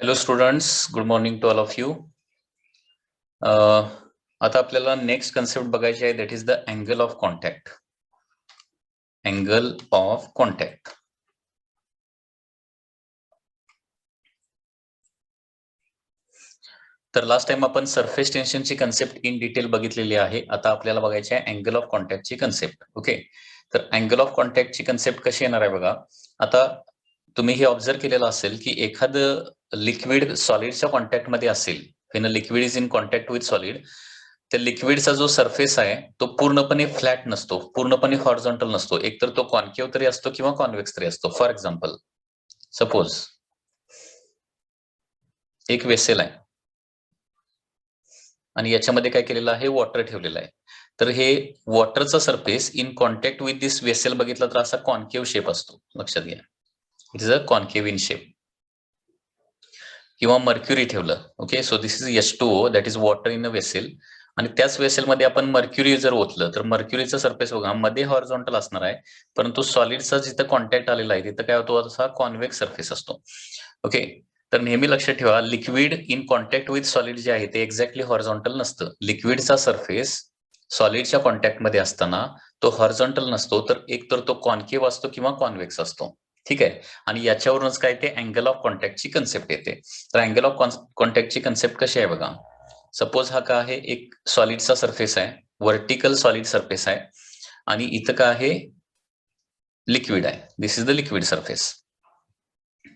Hello students, good morning to all of you. आता आपल्याला next concept बघायची आहे, that is the angle of contact. Angle of contact. तर last time आपण surface टेन्शनची concept in detail बघितलेली आहे. आता आपल्याला बघायची आहे अँगल ऑफ कॉन्टॅक्टची कन्सेप्ट. ओके, तर अँगल ऑफ कॉन्टॅक्टची कन्सेप्ट कशी येणार आहे बघा. आता तुम्ही हे ऑब्झर्व केलेलं असेल की एखादं लिक्विड सॉलिडच्या कॉन्टॅक्टमध्ये असेल, when a liquid is in contact with solid, त्या लिक्विडचा जो सरफेस आहे तो पूर्णपणे फ्लॅट नसतो, पूर्णपणे हॉरिझॉन्टल नसतो. एकतर तो कॉन्केव्ह तरी असतो किंवा कॉन्व्हेक्स तरी असतो. फॉर एक्झाम्पल, सपोज एक वेसेल आहे आणि याच्यामध्ये काय केलेलं आहे, वॉटर ठेवलेलं आहे. तर हे वॉटरचा surface in contact with this vessel बघितला तर असा कॉन्केव्ह शेप असतो. लक्षात घ्या, it is a concave in shape. किंवा मर्क्युरी ठेवलं, okay, so this is H2O, that is water in a vessel. आणि त्याच वेसेलमध्ये आपण मर्क्युरी जर ओतलं तर मर्क्युरीचा सरफेस बघा मध्ये हॉरिझॉन्टल असणार आहे, परंतु सॉलिडचा जिथं कॉन्टॅक्ट आलेला आहे तिथं काय होतो, असा कॉन्व्हेक्स सरफेस असतो. ओके, तर नेहमी लक्षात ठेवा, liquid in contact with solid जे आहे ते एक्झॅक्टली हॉरिझॉन्टल नसतं. लिक्विडचा सरफेस सॉलिडच्या कॉन्टॅक्टमध्ये असताना तो हॉरिझॉन्टल नसतो, तर एक तर तो कॉन्केव्ह असतो किंवा कॉन्व्हेक्स असतो. ठीक आहे, आणि याच्यावरूनच काय ते अँगल ऑफ कॉन्टॅक्टची कन्सेप्ट येते. तर अँगल ऑफ कॉन्टॅक्टची कन्सेप्ट कशी आहे बघा. सपोज हा का आहे, एक सॉलिडचा सरफेस आहे, व्हर्टिकल सॉलिड सरफेस आहे, आणि इथं का आहे, लिक्विड आहे. This is the liquid surface.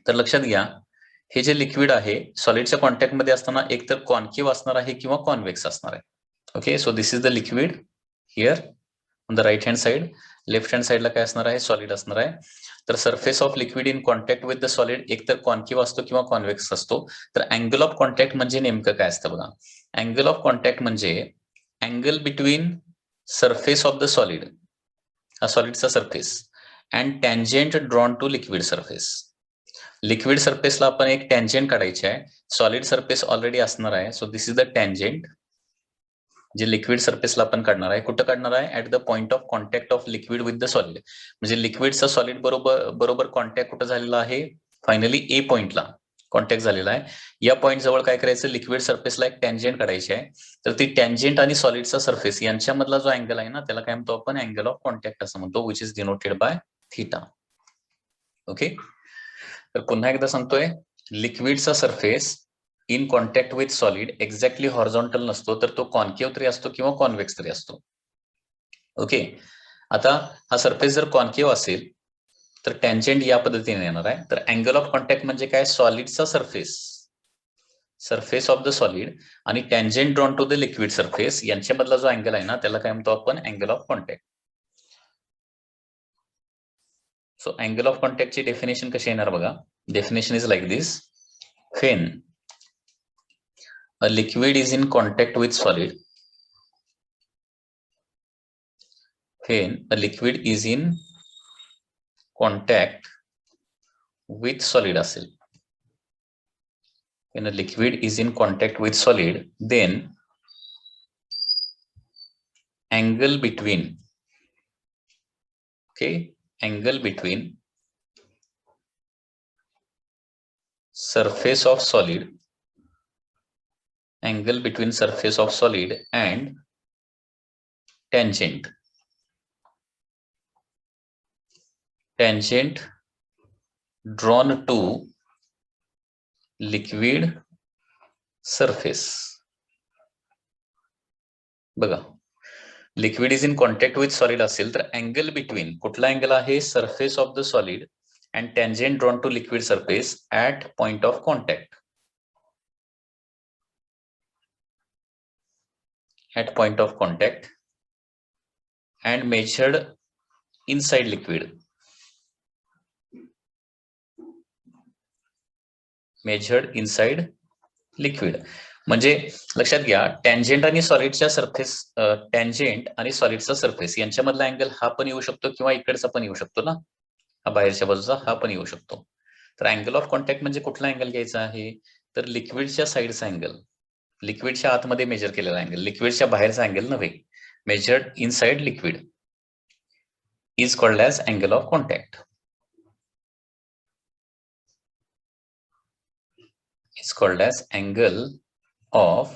तर लक्षात घ्या, हे जे लिक्विड आहे सॉलिडच्या कॉन्टॅक्टमध्ये असताना एकतर कॉन्केव्ह असणार आहे किंवा कॉन्व्हेक्स असणार आहे. Okay, so this is the liquid here on the right hand side. Left hand साइडला काय असणार आहे, सॉलिड असणार आहे. तर surface of liquid in contact with the solid एकतर कॉन्केव्ह असतो किंवा कॉन्व्हेक्स असतो. तर अँगल ऑफ कॉन्टॅक्ट म्हणजे नेमकं काय असतं बघा. अँगल ऑफ कॉन्टॅक्ट म्हणजे angle between surface of the solid, हा सॉलिडचा surface, and tangent drawn to liquid surface. Liquid सरफेसला आपण एक टँजेंट काढायची आहे, सॉलिड सरफेस ऑलरेडी असणार आहे, so this is the tangent जे लिक्विड सरफेसला आपण काढणार आहे. कुठं काढणार आहे, at the point of contact of liquid with the solid. म्हणजे लिक्विडचा सॉलिड बरोबर कॉन्टॅक्ट कुठं झालेला आहे, फायनली ए पॉइंटला कॉन्टॅक्ट झालेला आहे. या पॉइंट जवळ काय करायचं, लिक्विड सरफेसला एक टँजेंट काढायची आहे. तर ती टँजेंट आणि सॉलिडचा सरफेस यांच्यामधला जो अँगल आहे ना, त्याला काय म्हणतो आपण, अँगल ऑफ कॉन्टॅक्ट असं म्हणतो, which is denoted by theta. Okay, तर पुन्हा एकदा सांगतोय, लिक्विडचा surface in contact with solid exactly horizontal नसतो, तर तो कॉन्केव्ह तरी असतो किंवा कॉन्व्हेक्स तरी असतो. ओके, आता हा सरफेस जर कॉन्केव्ह असेल तर टँजेंट या पद्धतीने येणार आहे. तर अँगल ऑफ कॉन्टॅक्ट म्हणजे काय, सॉलिडचा सरफेस ऑफ द सॉलिड आणि tangent drawn to the liquid surface यांच्यामधला जो अँगल आहे ना, त्याला काय म्हणतो आपण, angle of contact. So angle of कॉन्टॅक्टची डेफिनेशन कशी येणार बघा. Definition is like this. When a liquid is in contact with solid, when a liquid is in contact with solid असेल, when a liquid is in contact with solid, then angle between, okay, angle between surface of solid, angle between surface of solid and tangent drawn to liquid surface. बघा, liquid is in contact with solid असेल तर angle between, कुठला angle आहे, surface of the solid and tangent drawn to liquid surface at point of contact, at point of contact and measured inside liquid, measured inside liquid. म्हणजे लक्षात घ्या, tangent आणि सॉलिडच्या surface, tangent आणि सॉलिडचा surface यांच्यामधला angle हा पण येऊ शकतो किंवा इकडचा पण येऊ शकतो ना, हा बाहेरच्या बाजूचा हा पण येऊ शकतो. तर अँगल ऑफ कॉन्टॅक्ट म्हणजे कुठला अँगल घ्यायचा आहे, तर लिक्विडच्या साईडचा अँगल, लिक्विडच्या आतमध्ये मेजर केलेला अँगल, लिक्विडच्या बाहेरचा अँगल नव्हे. Measured inside liquid is called as angle of contact. is called as angle of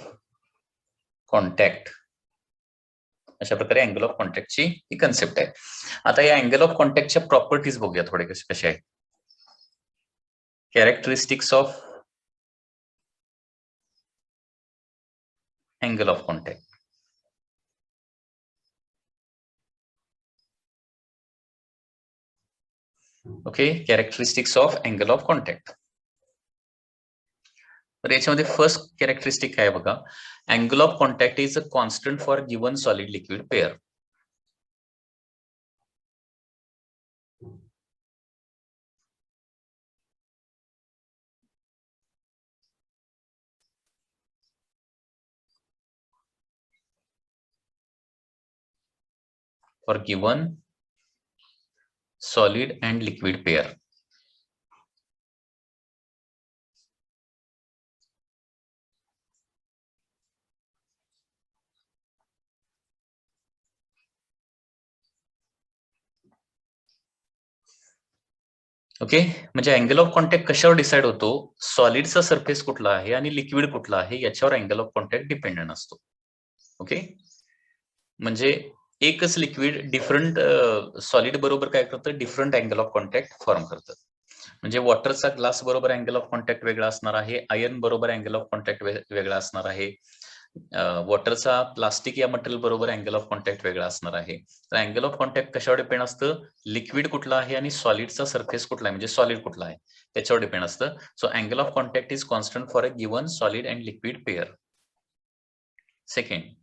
contact. अशा प्रकारे अँगल ऑफ कॉन्टॅक्टची ही कन्सेप्ट आहे. आता या अँगल ऑफ कॉन्टॅक्टच्या प्रॉपर्टीज बघूया थोडे कशा आहेत. Characteristics of angle of contact. Okay, characteristics of angle of contact. तर याच्यामध्ये फर्स्ट कॅरेक्टरिस्टिक काय बघा, angle of contact is a constant for given solid liquid pair. for given solid and liquid pair. Okay, म्हणजे angle of contact कशावर decide होतो, सॉलिडचा surface कुठला आहे आणि लिक्विड कुठला आहे याच्यावर अँगल ऑफ कॉन्टॅक्ट डिपेंडंट असतो. ओके, म्हणजे एकच लिक्विड डिफरंट सॉलिड बरोबर काय करतं, different angle of contact form करतं. म्हणजे वॉटरचा ग्लास बरोबर अँगल ऑफ कॉन्टॅक्ट वेगळा असणार आहे, आयर्न बरोबर अँगल ऑफ कॉन्टॅक्ट वेगळा असणार आहे, वॉटरचा प्लास्टिक या मटेरियल बरोबर अँगल ऑफ कॉन्टॅक्ट वेगळा असणार आहे. तर अँगल ऑफ कॉन्टॅक्ट कशावर डिपेंड असतं, लिक्विड कुठला आहे आणि सॉलिडचा सरफेस कुठला आहे, म्हणजे सॉलिड कुठला आहे त्याच्यावर डिपेंड असतं. So angle of contact is constant for a given solid and liquid pair. Second,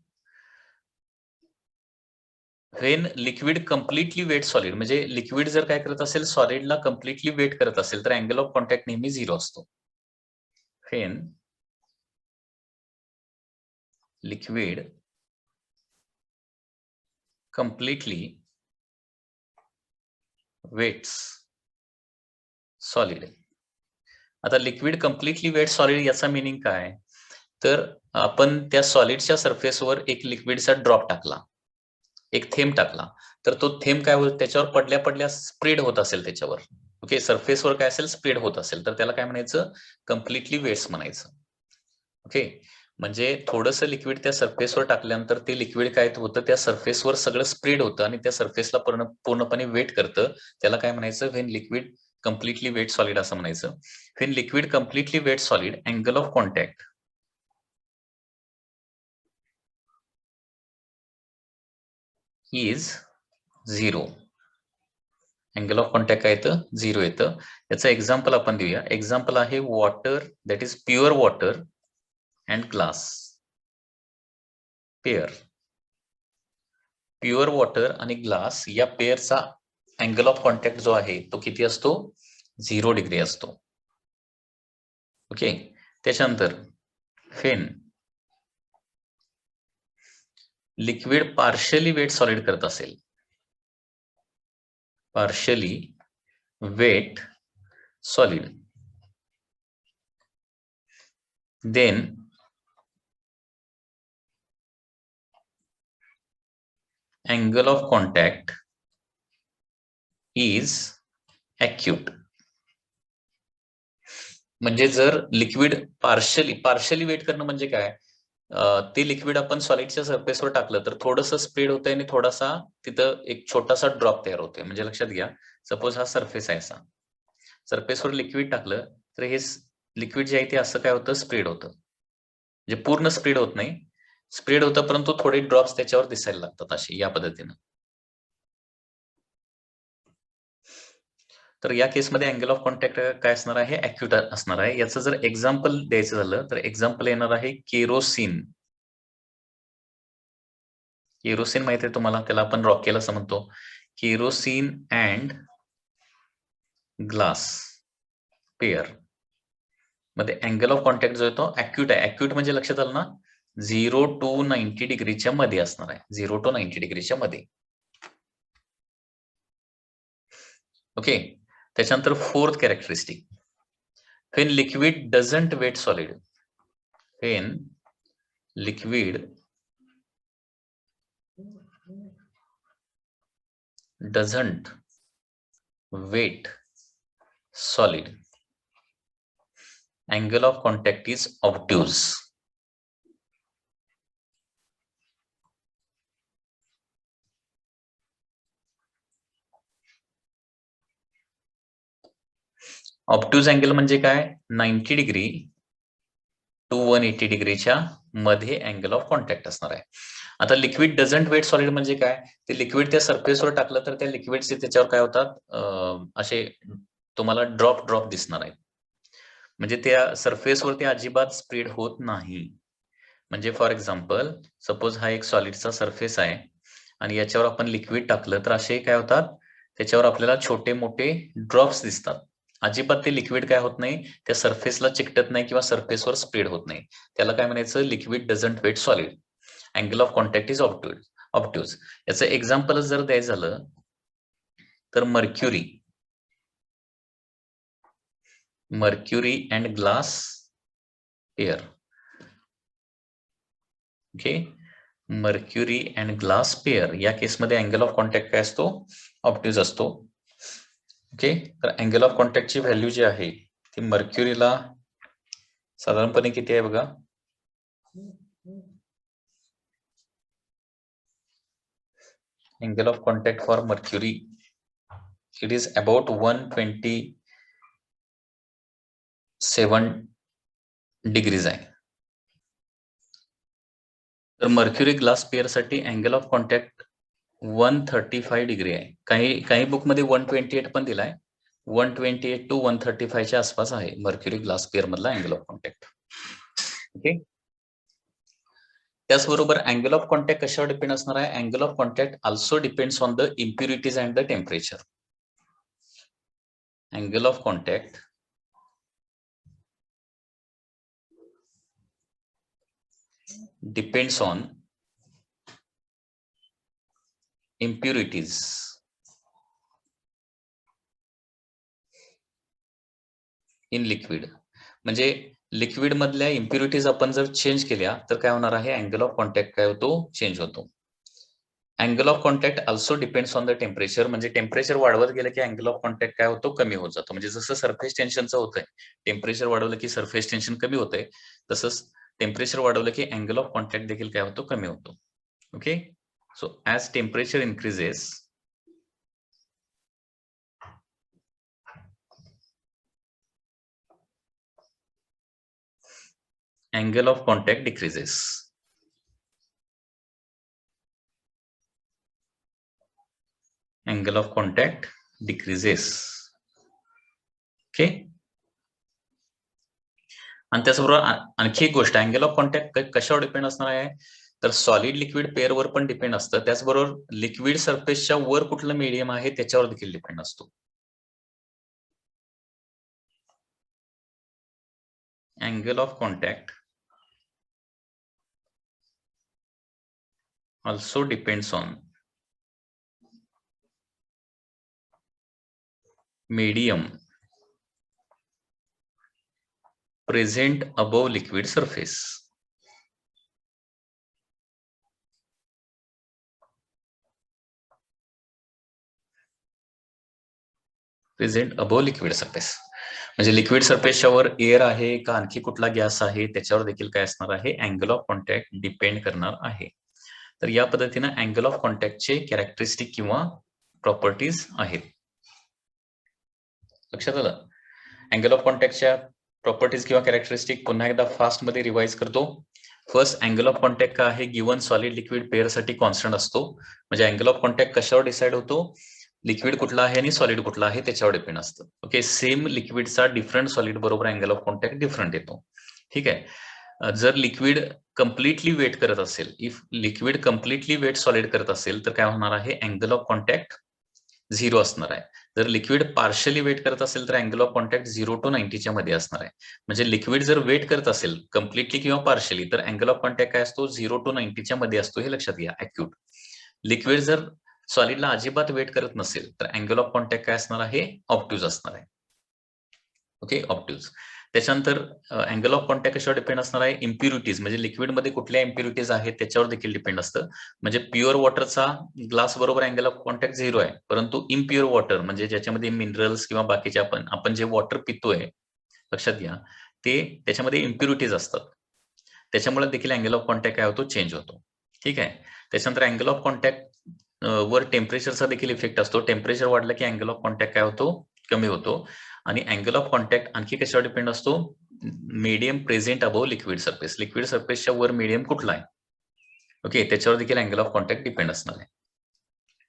when liquid completely wet solid, म्हणजे लिक्विड जर काय करत असेल, सॉलिडला कम्प्लिटली वेट करत असेल तर अँगल ऑफ कॉन्टॅक्ट नेहमी 0 असतो. When liquid completely wets solid. आता लिक्विड कम्प्लिटली वेट सॉलिड याचा मिनिंग काय, तर आपण त्या सॉलिडच्या सरफेसवर एक लिक्विडचा ड्रॉप टाकला, एक थेंब टाकला, तर तो थेंब काय होत, त्याच्यावर पडल्या पडल्या स्प्रेड होत असेल त्याच्यावर. ओके, सरफेसवर काय असेल, स्प्रेड होत असेल, तर त्याला काय म्हणायचं, कम्प्लिटली वेट्स म्हणायचं. ओके, म्हणजे थोडंसं लिक्विड त्या सरफेसवर टाकल्यानंतर ते लिक्विड काय होतं, त्या सरफेसवर सगळं स्प्रेड होतं आणि त्या सरफेसला पूर्णपणे वेट करतं. त्याला काय म्हणायचं, when liquid completely wet solid असं म्हणायचं. When liquid completely wet solid angle of contact is 0. Angle of contact काय येतं, 0 येतं. याचं एक्झाम्पल आपण देऊया. एक्झाम्पल आहे water, that is pure water and glass pair. Pure water आणि ग्लास या पेअरचा अँगल ऑफ कॉन्टॅक्ट जो आहे तो किती असतो, 0 डिग्री असतो. ओके, त्याच्यानंतर when liquid partially wet solid करत असेल, partially wet solid, then angle of contact is acute. म्हणजे जर लिक्विड पार्शियली वेट करणं म्हणजे काय, ते लिक्विड आपण सॉलिडच्या सरफेसवर टाकलं तर थोडंसं स्प्रेड होतंय आणि थोडासा तिथं एक छोटासा ड्रॉप तयार होतोय. म्हणजे लक्षात घ्या, सपोज हा सरफेस आहे, असा सरफेसवर लिक्विड टाकलं तर हे लिक्विड जे आहे ते असं काय होतं, स्प्रेड होतं. म्हणजे पूर्ण स्प्रेड होत नाही, स्प्रेड होतं परंतु थोडे ड्रॉप्स त्याच्यावर दिसायला लागतात असे, या पद्धतीनं. तर या केसमध्ये अँगल ऑफ कॉन्टॅक्ट काय असणार आहे, ॲक्यूट असणार आहे. याचं जर एक्झाम्पल द्यायचं झालं तर एक्झाम्पल येणार आहे केरोसिन. केरोसिन माहिती आहे तुम्हाला, त्याला आपण रॉकेल असं म्हणतो. केरोसिन अँड ग्लास पेअर मध्ये अँगल ऑफ कॉन्टॅक्ट जो आहे तो ॲक्यूट आहे. ॲक्यूट म्हणजे लक्षात आलं ना, 0 to 90 डिग्रीच्या मध्ये असणार आहे, 0 to 90 डिग्रीच्या मध्ये. ओके, त्याच्यानंतर fourth characteristic, when liquid doesn't wet solid, when liquid doesn't weight solid, Angle of contact is obtuse. Obtuse angle म्हणजे काय 90 डिग्री टू 180 डिग्रीच्या मध्ये अँगल ऑफ कॉन्टॅक्ट असणार आहे. आता लिक्विड डझंट वेट सॉलिड म्हणजे काय, ते लिक्विड त्या सरफेसवर टाकलं तर त्या लिक्विडचे त्याच्यावर काय होतात असे तुम्हाला ड्रॉप दिसणार आहेत. म्हणजे त्या सरफेसवरती अजिबात स्प्रेड होत नाही. म्हणजे फॉर एक्झाम्पल सपोज हा एक सॉलिडचा सरफेस आहे आणि याच्यावर आपण लिक्विड टाकलं तर असे काय होतात, त्याच्यावर आपल्याला छोटे मोठे ड्रॉप्स दिसतात. अजिबात ते लिक्विड काय होत नाही, त्या सरफेसला चिकटत नाही किंवा सरफेसवर स्प्रेड होत नाही. त्याला काय म्हणायचं, liquid doesn't wet solid. Angle of contact is obtuse. याचं एक्झाम्पल जर द्यायचं झालं तर mercury and glass pair. Okay, mercury and glass pair या केसमध्ये अँगल ऑफ कॉन्टॅक्ट काय असतो, ऑब्ट्यूज असतो. ओके, तर अँगल ऑफ कॉन्टॅक्टची व्हॅल्यू जी आहे ती मर्क्युरीला साधारणपणे किती आहे बघा, angle of contact for mercury it is about 127 degrees आहे. तर मर्क्युरी ग्लास पेअर साठी अँगल ऑफ कॉन्टॅक्ट 135 डिग्री आहे. काही बुक मध्ये 128 पण दिलाय. 128 टू 135 च्या आसपास आहे मर्क्युरी ग्लास पेअर मधला अँगल ऑफ कॉन्टॅक्ट. ओके, त्याचबरोबर अँगल ऑफ कॉन्टॅक्ट कशावर डिपेंड असणार आहे, angle of contact also depends on the impurities and the temperature. Angle of contact depends on impurities in liquid. म्हणजे liquid मधल्या impurities आपण जर change केल्या तर काय होणार आहे, अँगल ऑफ कॉन्टॅक्ट काय होतो, चेंज होतो. Angle of contact also depends on the temperature. म्हणजे टेम्परेचर वाढवत गेलं की अँगल ऑफ कॉन्टॅक्ट काय होतो, कमी होत जातो. म्हणजे जसं सरफेस टेन्शनचं होतंय, टेम्परेचर वाढवलं की सरफेस टेन्शन कमी होतंय, तसंच टेम्परेचर वाढवलं की अँगल ऑफ कॉन्टॅक्ट देखील काय होतो, कमी होतो. Okay, so as temperature increases, angle of contact decreases. Angle of contact decreases. Okay, आणि त्याचबरोबर आणखी एक गोष्ट, अँगल ऑफ कॉन्टॅक्ट कशावर डिपेंड असणार आहे, तर सॉलिड लिक्विड पेअर वर पण डिपेंड असतं. त्याचबरोबर लिक्विड सरफेसच्या वर कुठलं मीडियम आहे त्याच्यावर देखील डिपेंड असतो. Angle of contact also depends on medium present above liquid surface. Present above liquid surface म्हणजे लिक्विड सरफेसच्या वर एअर आहे का आणखी कुठला गॅस आहे त्याच्यावर देखील काय असणार आहे, अँगल ऑफ कॉन्टॅक्ट डिपेंड करणार आहे. तर या पद्धतीने अँगल ऑफ कॉन्टॅक्टचे कॅरेक्टरिस्टिक किंवा प्रॉपर्टीज आहेत. लक्षात आलं. अँगल ऑफ कॉन्टॅक्टच्या प्रॉपर्टीज किंवा कॅरेक्टरिस्टिक पुन्हा एकदा फास्ट मध्ये रिवाइज करतो. फर्स्ट, अँगल ऑफ कॉन्टॅक्ट का आहे, गिवन सॉलिड लिक्विड पेअर साठी कॉन्स्टंट असतो. म्हणजे अँगल ऑफ कॉन्टॅक्ट कशावर डिसाइड होतो, लिक्विड कुठला आहे आणि सॉलिड कुठला आहे त्याच्यावर डिपेंड असतं. ओके, सेम लिक्विडचा डिफरंट सॉलिड बरोबर अँगल ऑफ कॉन्टॅक्ट डिफरंट येतो. ठीक आहे. जर लिक्विड कम्प्लिटली वेट करत असेल, if liquid completely wet solid करत असेल तर काय होणार आहे, अँगल ऑफ कॉन्टॅक्ट 0 असणार आहे. जर लिक्विड पार्शली वेट करत असेल तर अँगल ऑफ कॉन्टॅक्ट 0 to 90 च्या मध्ये असणार आहे. म्हणजे लिक्विड जर वेट करत असेल कम्प्लिटली किंवा पार्शली तर अँगल ऑफ कॉन्टॅक्ट काय असतो, 0 to 90 च्या मध्ये असतो. हे लक्षात घ्या. अॅक्यूट लिक्विड जर सॉलिडला अजिबात वेट करत नसेल तर अँगल ऑफ कॉन्टॅक्ट काय असणार आहे, ऑब्ट्यूज असणार आहे. Okay, obtuse. त्याच्यानंतर अँगल ऑफ कॉन्टॅक्ट कशावर डिपेंड असणार आहे, इम्प्युरिटीज म्हणजे लिक्विड मध्ये कुठल्या इम्प्युरिटीज आहेत त्याच्यावर देखील डिपेंड असतं. म्हणजे प्युअर वॉटरचा ग्लास बरोबर अँगल ऑफ कॉन्टॅक्ट 0 आहे, परंतु इम्प्युअर वॉटर म्हणजे ज्याच्यामध्ये मिनरल्स किंवा बाकीचे आपण जे वॉटर पितोय, लक्षात घ्या, त्याच्यामध्ये इम्प्युरिटीज असतात, त्याच्यामुळे देखील अँगल ऑफ कॉन्टॅक्ट काय होतो, चेंज होतो. ठीक आहे. त्याच्यानंतर अँगल ऑफ कॉन्टॅक्ट वर टेम्परेचरचा देखील इफेक्ट असतो. टेम्परेचर वाढलं की अँगल ऑफ कॉन्टॅक्ट काय होतो, कमी होतो. आणि अँगल ऑफ कॉन्टॅक्ट आणखी कशावर डिपेंड असतो, medium present above liquid surface. Liquid सरफेसच्या वर मीडियम कुठला आहे, ओके, त्याच्यावर देखील अँगल ऑफ कॉन्टॅक्ट डिपेंड असणार आहे.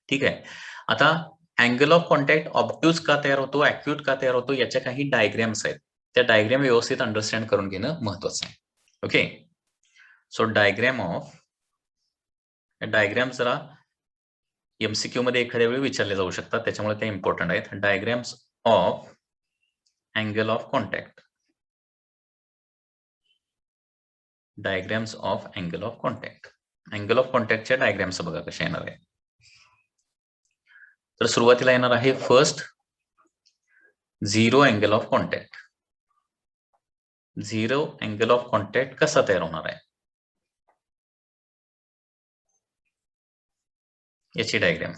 ठीक आहे. आता अँगल ऑफ कॉन्टॅक्ट ऑब्ट्यूज का तयार होतो, ऍक्यूट का तयार होतो, याच्या काही डायग्रॅम्स आहेत. त्या डायग्रॅम व्यवस्थित अंडरस्टँड करून घेणं महत्वाचं आहे. ओके. सो डायग्रॅम जरा एमसीक्यू मध्ये एखाद्या वेळी विचारले जाऊ शकतात, त्याच्यामुळे ते इम्पॉर्टंट आहेत. Diagrams of angle of contact. Diagrams of angle of contact. Angle of कॉन्टॅक्टच्या डायग्रॅम्स बघा कशा येणार आहे. तर सुरुवातीला येणार आहे first zero angle of contact. Zero angle of contact कसा तयार होणार आहे याची डायग्रॅम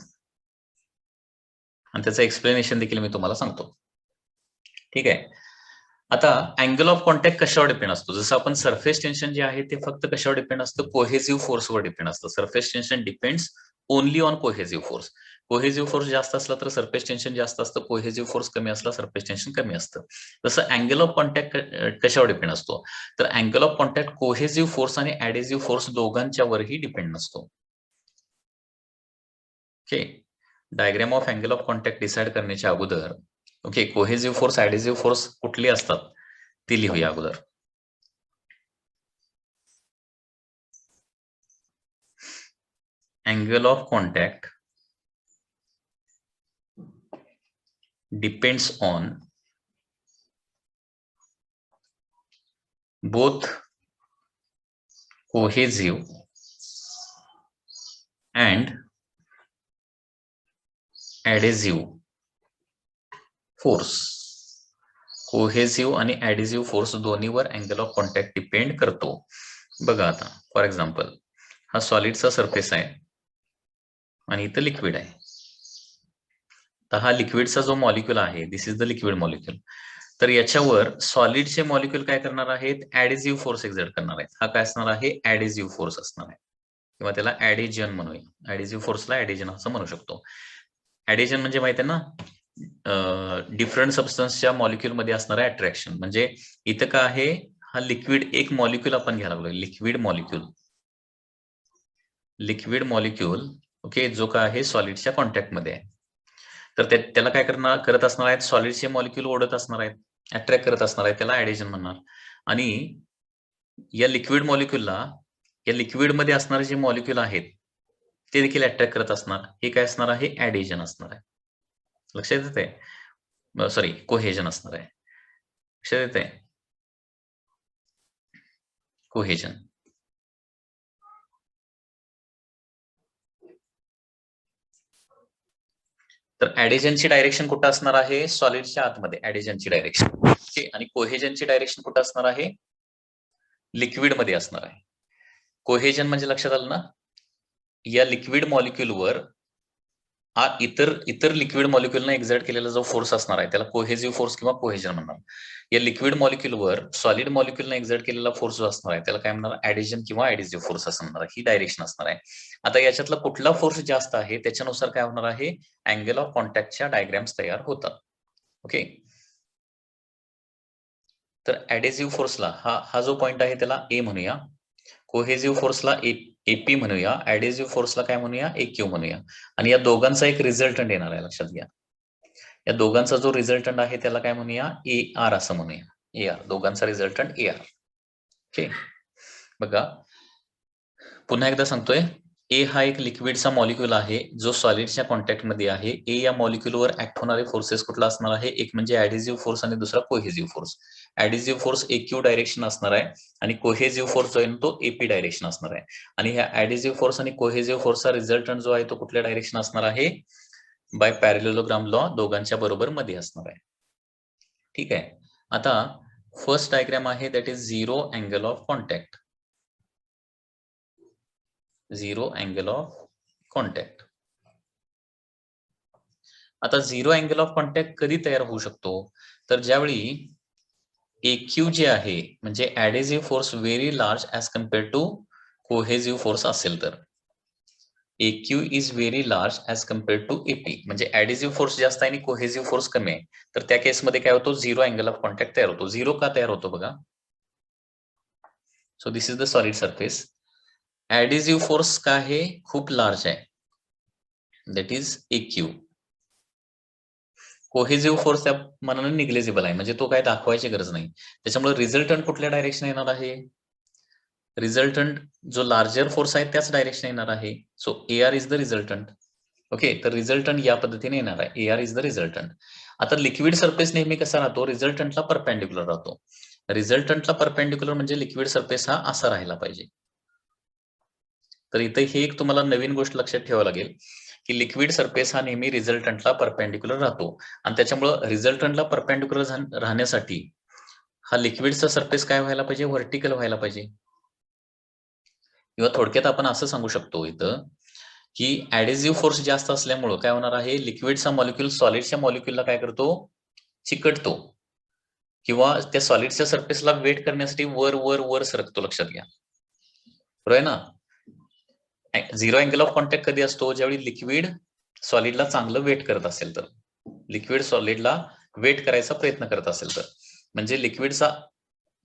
आणि त्याचं एक्सप्लेनेशन देखील मी तुम्हाला सांगतो. ठीक आहे. आता अँगल ऑफ कॉन्टॅक्ट कशावर डिपेंड असतो, जसं आपण सरफेस टेन्शन जे आहे ते फक्त कशावर डिपेंड असतं, कोहेसिव्ह फोर्सवर डिपेंड असतं. Surface tension depends only on cohesive force. Cohesive force जास्त असला तर सरफेस टेन्शन जास्त असतं, कोहेसिव्ह फोर्स कमी असला सरफेस टेन्शन कमी असतं. तसं अँगल ऑफ कॉन्टॅक्ट कशावर डिपेंड असतो, तर angle of contact cohesive force आणि ऍडेसिव्ह फोर्स दोघांच्यावरही डिपेंड नसतो. Okay. Diagram of angle of contact decide करण्याच्या अगोदर okay cohesive force adhesive force कुठले असतात ते लिहूया अगोदर. Angle of contact depends on both cohesive and adhesive force. Cohesive आणि ऍडेसिव्ह फोर्स दोन्हीवर अँगल ऑफ कॉन्टॅक्ट डिपेंड करतो. बघा आता फॉर एक्झाम्पल हा सॉलिडचा सरफेस आहे आणि इथं लिक्विड आहे. तर हा लिक्विडचा जो मॉलिक्यूल आहे, this is the liquid molecule. तर याच्यावर सॉलिडचे मॉलिक्यूल काय करणार आहेत, ऍडेसिव्ह फोर्स एक्झर्ट करणार आहेत. हा काय असणार आहे, ऍडेसिव्ह फोर्स असणार आहे किंवा त्याला ऍडेजन म्हणूया. ऍडेसिव्ह फोर्सला ऍडेजन असं म्हणू शकतो. ऍडेजन म्हणजे माहिती आहे ना, डिफरंट सबस्टन्सच्या मॉलिक्यूल मध्ये असणारा अट्रॅक्शन. म्हणजे इथं काय आहे, हा लिक्विड एक मॉलिक्यूल आपण घ्यायला लागलोय, लिक्विड मॉलिक्यूल ओके, जो काय आहे सॉलिडच्या कॉन्टॅक्ट मध्ये आहे. तर त्याला काय करत असणार आहेत, सॉलिडचे मॉलिक्यूल ओढत असणार आहेत, अट्रॅक्ट करत असणार आहेत, त्याला ऍडेजन म्हणणार. आणि या लिक्विड मॉलिक्यूलला या लिक्विड मध्ये असणारे जे मॉलिक्यूल आहेत ते देखील अट्रॅक्ट करत असणार. हे काय असणार आहे, ऍडेजन असणार आहे. लक्षात येते, सॉरी कोहेजन असणार आहे. लक्षात येते, कोहेजन. तर ऍडेजनची डायरेक्शन कुठं असणार आहे, सॉलिडच्या आतमध्ये ऍडेजनची डायरेक्शन. आणि कोहेजनची डायरेक्शन कुठं असणार आहे, लिक्विड मध्ये असणार आहे. कोहेजन म्हणजे लक्षात आलं ना, या लिक्विड मॉलिक्यूलवर इतर लिक्विड मॉलिक्यूलने एक्झर्ट केलेला जो फोर्स असणार आहे त्याला कोहेसिव्ह फोर्स किंवा कोहेजन म्हणणार. या लिक्विड मॉलिक्यूलवर सॉलिड मॉलिक्यूलने एक्झर्ट केलेला फोर्स जो असणार आहे त्याला काय म्हणणार, ऍडेजन किंवा ऍडेसिव्ह फोर्स असणार. ही डायरेक्शन असणार आहे. आता याच्यातला कुठला फोर्स जास्त आहे त्याच्यानुसार काय होणार आहे, अँगल ऑफ कॉन्टॅक्टच्या डायग्राम्स तयार होतात. ओके. तर ऍडेसिव्ह फोर्सला हा जो पॉइंट आहे त्याला ए म्हणूया, कोहेसिव्ह फोर्सला एपी म्हणूया, ऍडेसिव्ह फोर्सला काय म्हणूया, AQ म्हणूया. आणि या दोघांचा एक रिझल्टंट येणार आहे, लक्षात घ्या. या दोघांचा जो रिझल्टंट आहे त्याला काय म्हणूया, AR असं म्हणूया. AR, दोघांचा रिझल्टंट AR. ओके. बघा पुन्हा एकदा सांगतोय, ए हा एक लिक्विडचा मॉलिक्यूल आहे जो सॉलिडच्या कॉन्टॅक्ट मध्ये आहे. ए या मॉलिक्यूलवर ऍक्ट होणारे फोर्सेस कुठला असणार आहे, एक म्हणजे ऍडेसिव्ह फोर्स आणि दुसरा cohesive force. Adhesive force AQ direction असणार आहे आणि कोहेसिव्ह फोर्स जो आहे तो AP डायरेक्शन असणार आहे. आणि ह्या ऍडेसिव्ह फोर्स आणि कोहेसिव्ह फोर्सचा रिझल्टंट जो आहे तो कुठल्या डायरेक्शन असणार आहे, बाय पॅरेललोग्राम लॉ दोघांच्या बरोबर मध्ये असणार आहे. ठीक आहे. आता फर्स्ट डायग्राम आहे that is zero angle of contact. Zero angle of contact. आता झिरो अँगल ऑफ कॉन्टॅक्ट कधी तयार होऊ शकतो, तर ज्यावेळी AQ जे आहे म्हणजे adhesive force very large as compared to cohesive force असेल तर AQ is very large as compared to AP म्हणजे ऍडेसिव्ह फोर्स जास्त आहे आणि कोहेसिव्ह फोर्स कमी आहे तर त्या केसमध्ये काय होतो झिरो अँगल ऑफ कॉन्टॅक्ट तयार होतो. झिरो का तयार होतो बघा. So this is the solid surface. Adhesive force का आहे खूप लार्ज आहे that is AQ. Cohesive force त्या मनाने निग्लेजिबल आहे म्हणजे तो काय दाखवायची गरज नाही. त्याच्यामुळे रिझल्टंट कुठल्या डायरेक्शन येणार आहे. रिझल्टंट जो लार्जर फोर्स आहे त्याच डायरेक्शन येणार आहे. So AR is the resultant. Okay तर रिझल्टंट या पद्धतीने येणार आहे. AR is the resultant. आता लिक्विड सरफेस नेहमी कसा राहतो रिझल्टंटला परपेंडिक्युलर राहतो. रिझल्टंटला परपेंडिक्युलर म्हणजे लिक्विड सरफेस हा असा राहायला पाहिजे. तर इथे ही एक तुम्हाला नवीन गोष्ट लक्षात ठेवावी लागेल की लिक्विड सरफेस हा नेहमी रिझल्टंटला परपेंडिक्युलर राहतो आणि त्याच्यामुळे रिझल्टंटला परपेंडिक्युलर राहण्यासाठी हा लिक्विडचा सरफेस काय व्हायला पाहिजे व्हर्टिकल व्हायला पाहिजे. किंवा थोडक्यात आपण असं सांगू शकतो इथं की ऍडेसिव्ह फोर्स जास्त असल्यामुळे काय होणार आहे लिक्विडचा मॉलिक्यूल सॉलिडच्या मॉलिक्यूलला काय करतो चिकटतो किंवा त्या सॉलिडच्या सरफेसला वेट करण्यासाठी वर वर वर सरकतो. लक्षात घ्या बरोबर आहे ना. झिरो अँगल ऑफ कॉन्टॅक्ट कधी असतो ज्यावेळी लिक्विड सॉलिडला चांगलं वेट करत असेल तर लिक्विड सॉलिडला वेट करायचा प्रयत्न करत असेल तर म्हणजे लिक्विडचा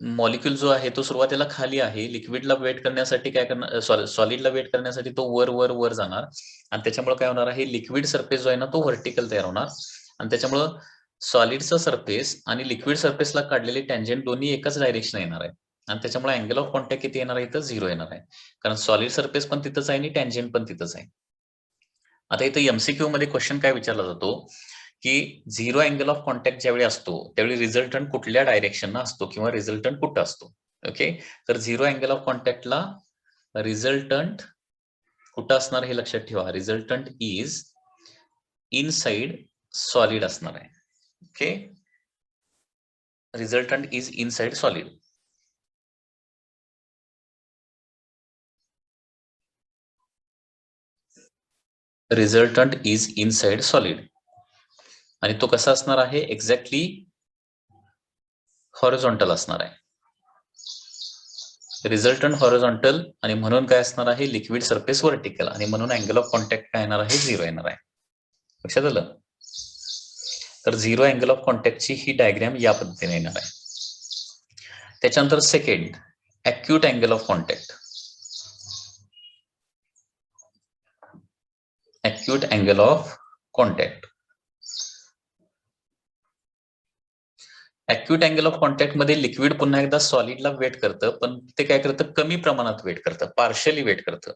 मॉलिक्यूल जो आहे तो सुरुवातीला खाली आहे लिक्विडला वेट करण्यासाठी काय करणार सॉलिडला वेट करण्यासाठी तो वर वर वर जाणार आणि त्याच्यामुळे काय होणार आहे लिक्विड सरफेस जो आहे ना तो व्हर्टिकल तयार होणार आणि त्याच्यामुळं सॉलिडचा सरफेस आणि लिक्विड सरफेसला काढलेले टँजंट दोन्ही एकाच डायरेक्शन येणार आहे आणि त्याच्यामुळे अँगल ऑफ कॉन्टॅक्ट किती येणार आहे तर झिरो येणार आहे कारण सॉलिड सरफेस पण तिथंच आहे आणि टँजंट पण तिथंच आहे. आता इथं MCQ मध्ये क्वेश्चन काय विचारला जातो की झिरो अँगल ऑफ कॉन्टॅक्ट ज्यावेळी असतो त्यावेळी रिझल्टंट कुठल्या डायरेक्शनला असतो किंवा रिझल्टंट कुठं असतो. ओके तर झिरो अँगल ऑफ कॉन्टॅक्टला रिझल्टंट कुठं असणार हे लक्षात ठेवा. रिझल्टंट इज इनसाइड सॉलिड असणार आहे. Okay resultant is inside solid. Resultant is inside solid आणि तो कसा असणार आहे एक्झॅक्टली हॉरिझॉन्टल असणार आहे. रिझल्टंट हॉरिझॉन्टल आणि म्हणून काय असणार आहे लिक्विड सरफेस व्हर्टिकल आणि म्हणून अँगल ऑफ कॉन्टॅक्ट काय येणार आहे झिरो येणार आहे. लक्षात आलं. तर झिरो अँगल ऑफ कॉन्टॅक्टची ही डायग्राम या पद्धतीने येणार आहे. त्याच्यानंतर second acute angle of contact. Acute angle of contact. Acute angle of contact मध्ये लिक्विड पुन्हा एकदा सॉलिडला वेट करतं पण ते काय करतं कमी प्रमाणात वेट करतं पार्शियली वेट करतं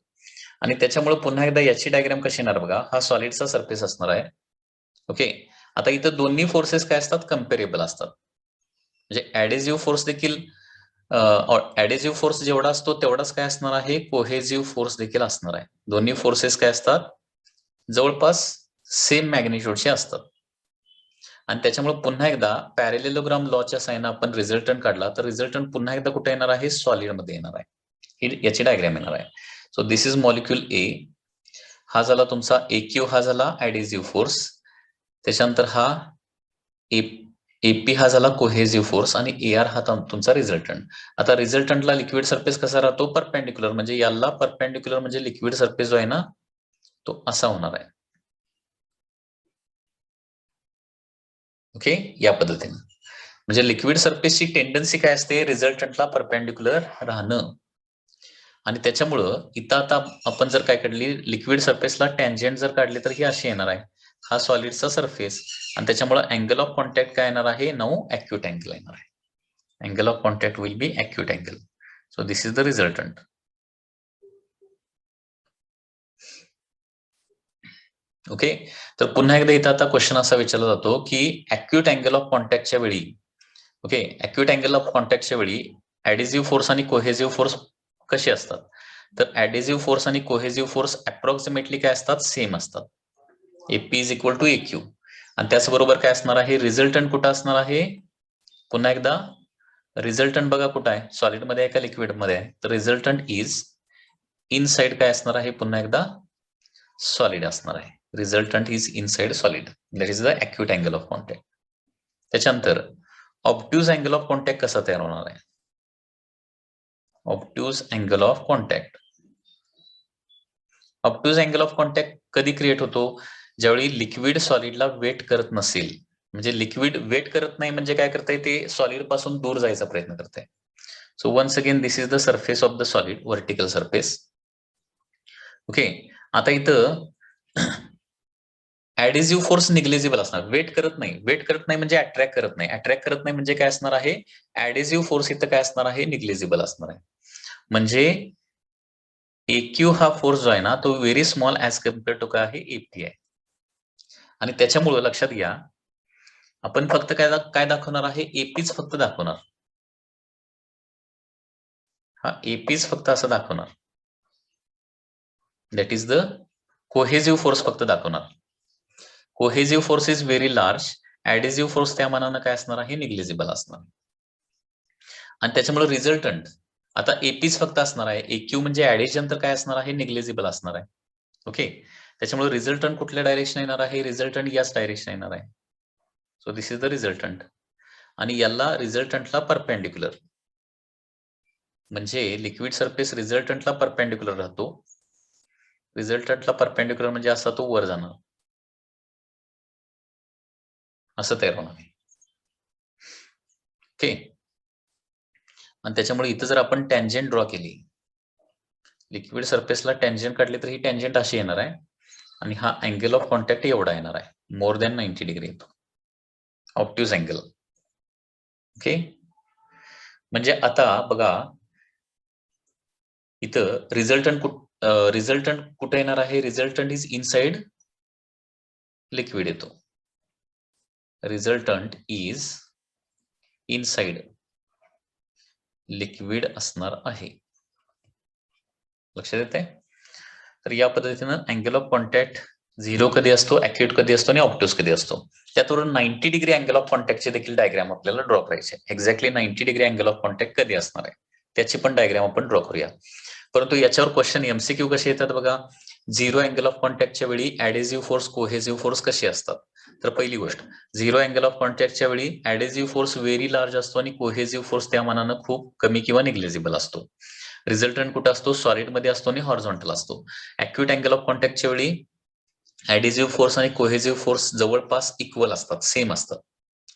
आणि त्याच्यामुळे पुन्हा एकदा याची डायग्राम कशी येणार बघा. हा सॉलिडचा सरफेस असणार आहे. ओके आता इथं दोन्ही फोर्सेस काय असतात कम्पेरेबल असतात म्हणजे ऍडेसिव्ह फोर्स देखील ऍडेसिव्ह फोर्स जेवढा असतो तेवढाच काय असणार आहे कोहेसिव्ह फोर्स देखील असणार आहे. दोन्ही फोर्सेस काय असतात जवळपास सेम मॅग्निट्यूडचे असतात आणि त्याच्यामुळे पुन्हा एकदा पॅरेलेलोग्राम लॉच्या साइन आपण रिझल्टंट काढला तर रिझल्टंट पुन्हा एकदा कुठे येणार आहे सॉलिड मध्ये येणार आहे. ही याची डायग्राम येणार आहे. सो दिस इज मॉलिक्यूल ए. हा झाला तुमचा AQ हा झाला ऍडेसिव्ह फोर्स. त्याच्यानंतर हा AP हा झाला कोहेसिव्ह फोर्स आणि AR हा तुमचा रिझल्टंट. आता रिझल्टंटला लिक्विड सरफेस कसा राहतो परपेंडिक्युलर म्हणजे याला परपेंडिक्युलर म्हणजे लिक्विड सरफेस जो आहे ना तो असा होणार आहे. ओके या पद्धतीने म्हणजे लिक्विड सरफेसची टेंडन्सी काय असते रिझल्टंटला परपेंडिक्युलर राहणं आणि त्याच्यामुळं इथं आता आपण जर काय काढली लिक्विड सरफेसला टँजंट जर काढले तर ही अशी येणार आहे. हा सॉलिडचा सरफेस आणि त्याच्यामुळे अँगल ऑफ कॉन्टॅक्ट काय येणार आहे नाऊ अॅक्यूट अँगल येणार आहे. Angle of contact will be acute angle. So this is the resultant. Okay तर पुन्हा एकदा इथं आता क्वेश्चन असा विचारला जातो की अॅक्यूट अँगल ऑफ कॉन्टॅक्टच्या वेळी ओके अॅक्यूट अँगल ऑफ कॉन्टॅक्टच्या वेळी ऍडेसिव्ह फोर्स आणि कोहेसिव्ह फोर्स कसे असतात तर ऍडेसिव्ह फोर्स आणि कोहेसिव्ह फोर्स अप्रॉक्सिमेटली काय असतात सेम असतात. AP is equal to AQ आणि त्याचबरोबर काय असणार आहे रिझल्टंट कुठं असणार आहे पुन्हा एकदा रिझल्टंट बघा कुठं आहे सॉलिड मध्ये आहे का लिक्विड मध्ये आहे तर रिझल्टंट इज इनसाइड काय असणार आहे पुन्हा एकदा सॉलिड असणार आहे. Resultant is inside solid that is the acute angle of contact. त्याच्यानंतर ऑब्ट्यूज अँगल ऑफ कॉन्टॅक्ट कसा तयार होणार आहे? Obtuse angle of contact. Obtuse angle of contact कधी क्रिएट होतो? ज्यावेळी लिक्विड सॉलिडला वेट करत नसेल. म्हणजे लिक्विड वेट करत नाही म्हणजे काय करतंय, ते सॉलिड पासून दूर जायचा प्रयत्न करतंय. So once again this is the surface of the solid, vertical surface. Okay, आता इथं ऍडेसिव्ह फोर्स निग्लेजिबल असणार. वेट करत नाही. वेट करत नाही म्हणजे अट्रॅक्ट करत नाही. अट्रॅक्ट करत नाही म्हणजे काय असणार आहे? ऍडेसिव्ह फोर्स इथं काय असणार आहे? निग्लेजिबल असणार आहे. म्हणजे AQ हा फोर्स जो आहे ना, तो very small as compare to काय आहे? AP आहे. आणि त्याच्यामुळे लक्षात घ्या, आपण फक्त काय दाखवणार आहे? APच फक्त दाखवणार. हा APच फक्त असं दाखवणार. That is the cohesive force फक्त दाखवणार. Cohesive force is very large. Adhesive force त्या मानानं काय असणार आहे? निग्लेजिबल असणार. आणि त्याच्यामुळे रिझल्टंट आता एपीच फक्त असणार आहे. AQ म्हणजे ऍडिशन तर काय असणार आहे? निग्लेजिबल असणार आहे. ओके, त्याच्यामुळे रिझल्टंट कुठल्या डायरेक्शन येणार आहे? रिझल्टंट याच डायरेक्शन येणार आहे. So this is the resultant. आणि याला रिझल्टंटला परपेंडिक्युलर, म्हणजे लिक्विड सरफेस रिझल्टंटला परपेंडिक्युलर राहतो. रिझल्टंटला परपेंडिक्युलर म्हणजे असा तो वर जाणार, असं तयार होणार. ओके, आणि त्याच्यामुळे इथं जर आपण टँजेंट ड्रॉ केली, लिक्विड सरफेसला टँजेंट काढली तर ही टँजेंट अशी येणार आहे. आणि हा अँगल ऑफ कॉन्टॅक्ट एवढा येणार आहे, मोर दॅन 90 डिग्री येतो ऑब्ट्यूज अँगल. ओके, म्हणजे आता बघा इथं रिझल्टंट कुठे येणार आहे? रिझल्टंट इज इनसाइड लिक्विड येतो. रिझल्टंट इज इनसाइड लिक्विड असणार आहे. लक्षात येते? तर या पद्धतीनं अँगल ऑफ कॉन्टॅक्ट 0 कधी असतो, अॅक्युट कधी असतो आणि ऑब्ट्यूज कधी असतो. त्यातून 90 डिग्री अँगल ऑफ कॉन्टॅक्टचे देखील डायग्राम आपल्याला ड्रॉ करायचे. Exactly 90 degree angle of contact कधी असणार आहे त्याची पण डायग्राम आपण ड्रॉ करूया. परंतु याच्यावर क्वेश्चन MCQ कसे येतात बघा. 0 अँगल ऑफ कॉन्टॅक्टच्या वेळी ऍडेसिव्ह फोर्स, कोहेसिव्ह फोर्स कसे असतात? तर पहिली गोष्ट, 0 अँगल ऑफ कॉन्टॅक्टच्या वेळी ऍडेसिव्ह फोर्स व्हेरी लार्ज असतो आणि कोहेसिव्ह फोर्स त्या मानानं खूप कमी किंवा निग्लेजिबल असतो. रिझल्टंट कुठं असतो? सॉलिड मध्ये असतो आणि हॉरिझॉन्टल असतो. अॅक्युट अँगल ऑफ कॉन्टॅक्टच्या वेळी ऍडेसिव्ह फोर्स आणि कोहेसिव्ह फोर्स जवळपास इक्वल असतात, सेम असतात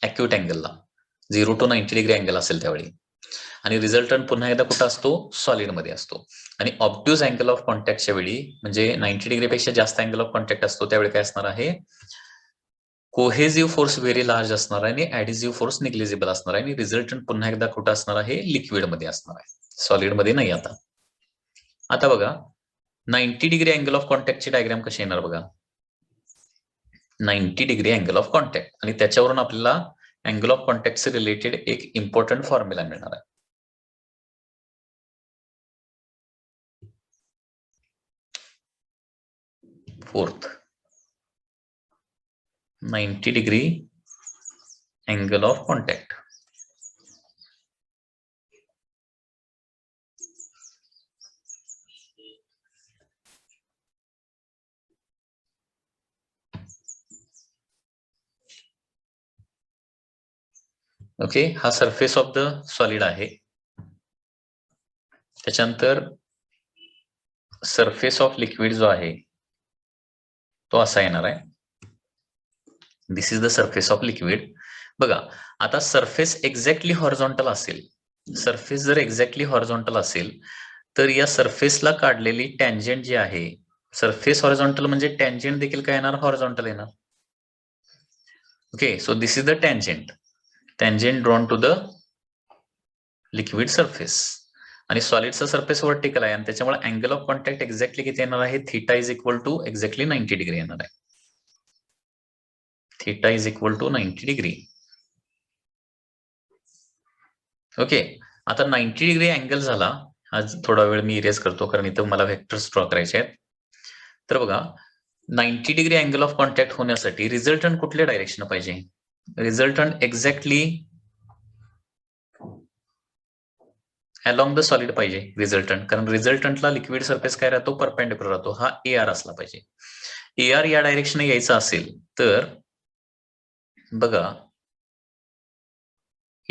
अॅक्युट अँगलला. 0 to 90 डिग्री अँगल असेल त्यावेळी. आणि रिझल्टंट पुन्हा एकदा कुठं असतो? सॉलिड मध्ये असतो. आणि ऑब्ट्यूज अँगल ऑफ कॉन्टॅक्टच्या वेळी म्हणजे 90 डिग्रीपेक्षा जास्त अँगल ऑफ कॉन्टॅक्ट असतो त्यावेळी काय असणार आहे? कोहेसिव्ह फोर्स व्हेरी लार्ज असणार आहे आणि ऍडेसिव्ह फोर्स निग्लेजिबल असणार आहे. आणि रिझल्टंट पुन्हा एकदा कुठं असणार आहे? लिक्विड मध्ये असणार आहे, सॉलिड मध्ये नाही. आता बघा 90 डिग्री अँगल ऑफ कॉन्टॅक्टची डायग्राम कशी येणार बघा. 90 डिग्री अँगल ऑफ कॉन्टॅक्ट आणि त्याच्यावरून आपल्याला अँगल ऑफ कॉन्टॅक्टचे रिलेटेड एक इम्पॉर्टंट फॉर्म्युला मिळणार आहे. Fourth, 90 degree angle of contact. Okay, हा सरफेस ऑफ द सॉलिड आहे. त्याच्यानंतर सरफेस ऑफ लिक्विड जो आहे तो असा येणार आहे. This is the surface of liquid. बघा आता सरफेस एक्झॅक्टली हॉरिझॉन्टल असेल, सरफेस जर एक्झॅक्टली हॉरिझॉन्टल असेल तर या सरफेसला काढलेली टँजेंट जी आहे, सरफेस हॉरिझॉन्टल म्हणजे टँजेंट देखील काय येणार? हॉरिझॉन्टल येणार. Okay, so this is the tangent drawn to the liquid surface. आणि सॉलिडचा सरफेस व्हर्टिकल आहे आणि त्याच्यामुळे अँगल ऑफ कॉन्टॅक्ट एक्झॅक्टली किती येणार आहे? Theta is equal to exactly 90 degree येणार आहे. Theta is equal to 90 degree. Okay, आता 90 डिग्री अँगल झाला. आज थोडा वेळ मी इरेज करतो कारण इथं मला व्हेक्टर्स ड्रॉ करायचे आहेत. तर बघा 90 डिग्री अँगल ऑफ कॉन्टॅक्ट होण्यासाठी रिझल्टंट कुठल्या डायरेक्शन पाहिजे? Resultant exactly along the solid पाहिजे रिझल्टंट, कारण रिझल्टंटला लिक्विड सरफेस काय राहतो? परपेंडिक्युलर राहतो. हा AR असला पाहिजे. AR या डायरेक्शन यायचा असेल तर बघा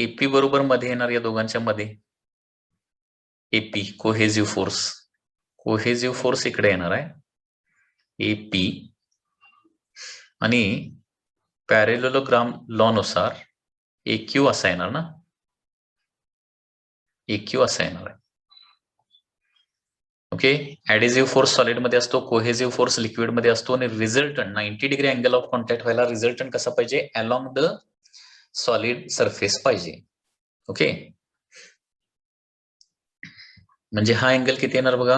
एपी बरोबर मध्ये येणार या दोघांच्या मध्ये एपी कोहेजिव्ह फोर्स इकडे येणार आहे एपी आणि पॅरेललोग्राम लॉ नुसार एक्यू असा येणार ना एक्यू असा येणार आहे ओके ऍडेसिव्ह फोर्स सॉलिड मध्ये असतो कोहेजिव्ह फोर्स लिक्विड मध्ये असतो आणि resultant 90 degree angle of contact व्हायला रिझल्टंट कसा पाहिजे अलॉंग द सॉलिड सरफेस पाहिजे ओके म्हणजे हा अँगल किती येणार बघा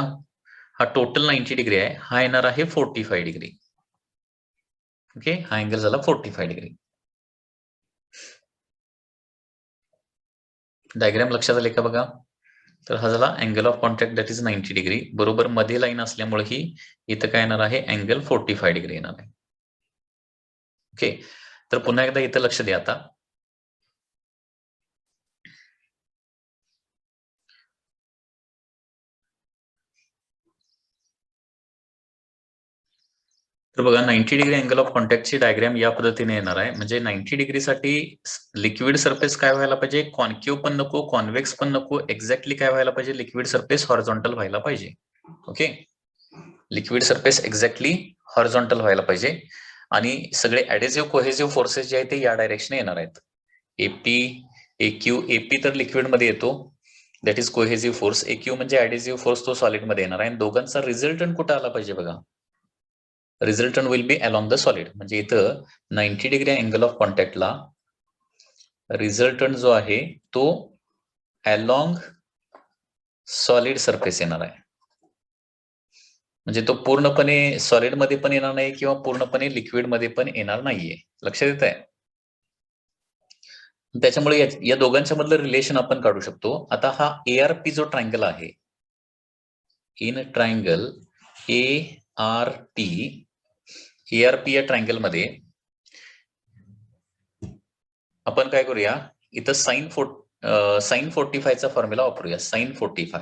हा टोटल 90 डिग्री आहे हा येणार आहे 45 डिग्री ओके हा अँगल झाला 45 डिग्री डायग्राम लक्षात आले का बघा तर हा झाला angle of contact that is 90 degree बरोबर मध्ये लाईन असल्यामुळे ही इथं काय येणार आहे अँगल 45 डिग्री येणार आहे ओके तर पुन्हा एकदा इथं लक्ष द्या आता तर बघा 90 डिग्री अँगल ऑफ कॉन्टॅक्टची डायग्राम या पद्धतीने येणार आहे म्हणजे 90 डिग्रीसाठी लिक्विड सरफेस काय व्हायला पाहिजे कॉन्केव्ह पण नको कॉन्व्हेक्स पण नको एक्झॅक्टली काय व्हायला पाहिजे लिक्विड सरफेस हॉरिझॉन्टल व्हायला पाहिजे okay liquid surface exactly horizontal व्हायला पाहिजे आणि सगळे ऍडेसिव्ह कोहेसिव्ह फोर्सेस जे आहेत ते या डायरेक्शन येणार आहेत एपी एक्यू एपी तर लिक्विड मध्ये येतो that is cohesive force AQ म्हणजे ऍडेसिव्ह फोर्स तो सॉलिड मध्ये येणार आहे आणि दोघांचा रिझल्टंट कुठे आला पाहिजे बघा resultant will B along the solid म्हणजे इथं 90 डिग्री अँगल ऑफ कॉन्टॅक्टला रिझल्टंट जो आहे तो अलॉंग सॉलिड सरफेस येणार आहे म्हणजे तो पूर्णपणे सॉलिड मध्ये पण येणार नाही किंवा पूर्णपणे लिक्विड मध्ये पण येणार नाहीये लक्षात येत आहे त्याच्यामुळे या दोघांच्या मधलं रिलेशन आपण काढू शकतो आता हा एआरपी जो ट्रायंगल आहे इन ट्रायंगल एआरपी या ट्रायंगल मध्ये आपण काय करूया इथं साइन 45 चा फॉर्म्युला वापरूया साइन 45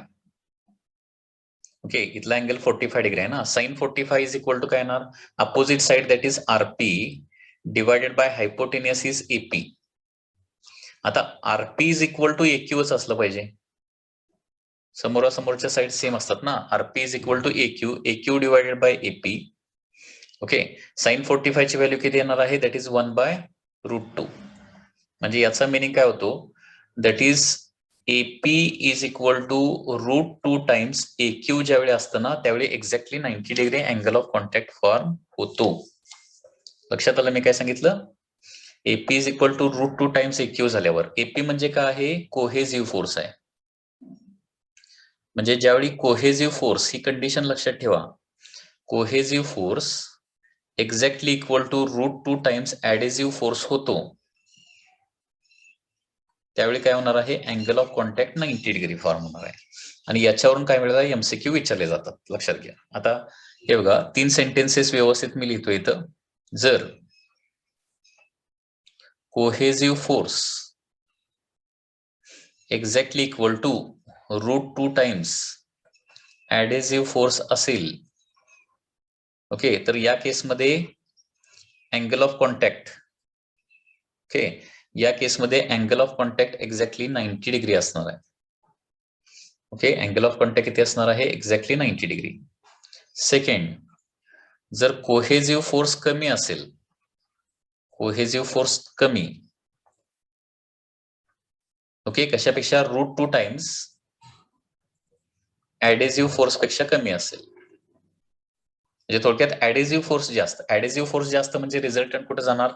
ओके इथला अँगल 45 डिग्री आहे ना साइन 45 इज इक्वल टू काय येणार opposite side that is RP divided by hypotenuse is AP आता आरपी इज इक्वल टू एक्यूच असलं पाहिजे समोरासमोरच्या साइड सेम असतात ना RP is equal to AQ divided by AP okay sine 45 ची व्हॅल्यू किती येणार आहे दॅट इज 1/√2 म्हणजे याचा मिनिंग काय होतो that is AP is equal to √2 times AQ ज्यावेळी असतं ना त्यावेळी exactly 90 degree angle of contact form होतो लक्षात आलं मी काय सांगितलं AP is equal to √2 times AQ झाल्यावर एपी म्हणजे काय आहे कोहेजिव्ह फोर्स आहे म्हणजे ज्यावेळी कोहेजिव्ह फोर्स ही कंडिशन लक्षात ठेवा cohesive force exactly equal to √2 times adhesive force होतो त्यावेळी काय होणार आहे angle of contact 90 degree form होणार आहे आणि याच्यावरून काय मिळणार एमसीक्यू विचारले जातात लक्षात घ्या आता हे बघा 3 सेंटेन्सेस व्यवस्थित मी लिहितो इथं जर cohesive force exactly equal to √2 times adhesive force असेल ओके तर या केसमध्ये अँगल ऑफ कॉन्टॅक्ट ओके या केसमध्ये angle of contact exactly 90 degree असणार आहे ओके अँगल ऑफ कॉन्टॅक्ट किती असणार आहे एक्झॅक्टली 90 डिग्री सेकंड जर कोहेजिव्ह फोर्स कमी असेल कोहेजिव्ह फोर्स कमी ओके कशापेक्षा √2 टाइम्स ऍडेसिव्ह फोर्स पेक्षा कमी असेल म्हणजे थोडक्यात ऍडेसिव्ह फोर्स जास्त म्हणजे रिझल्टंट कुठे जाणार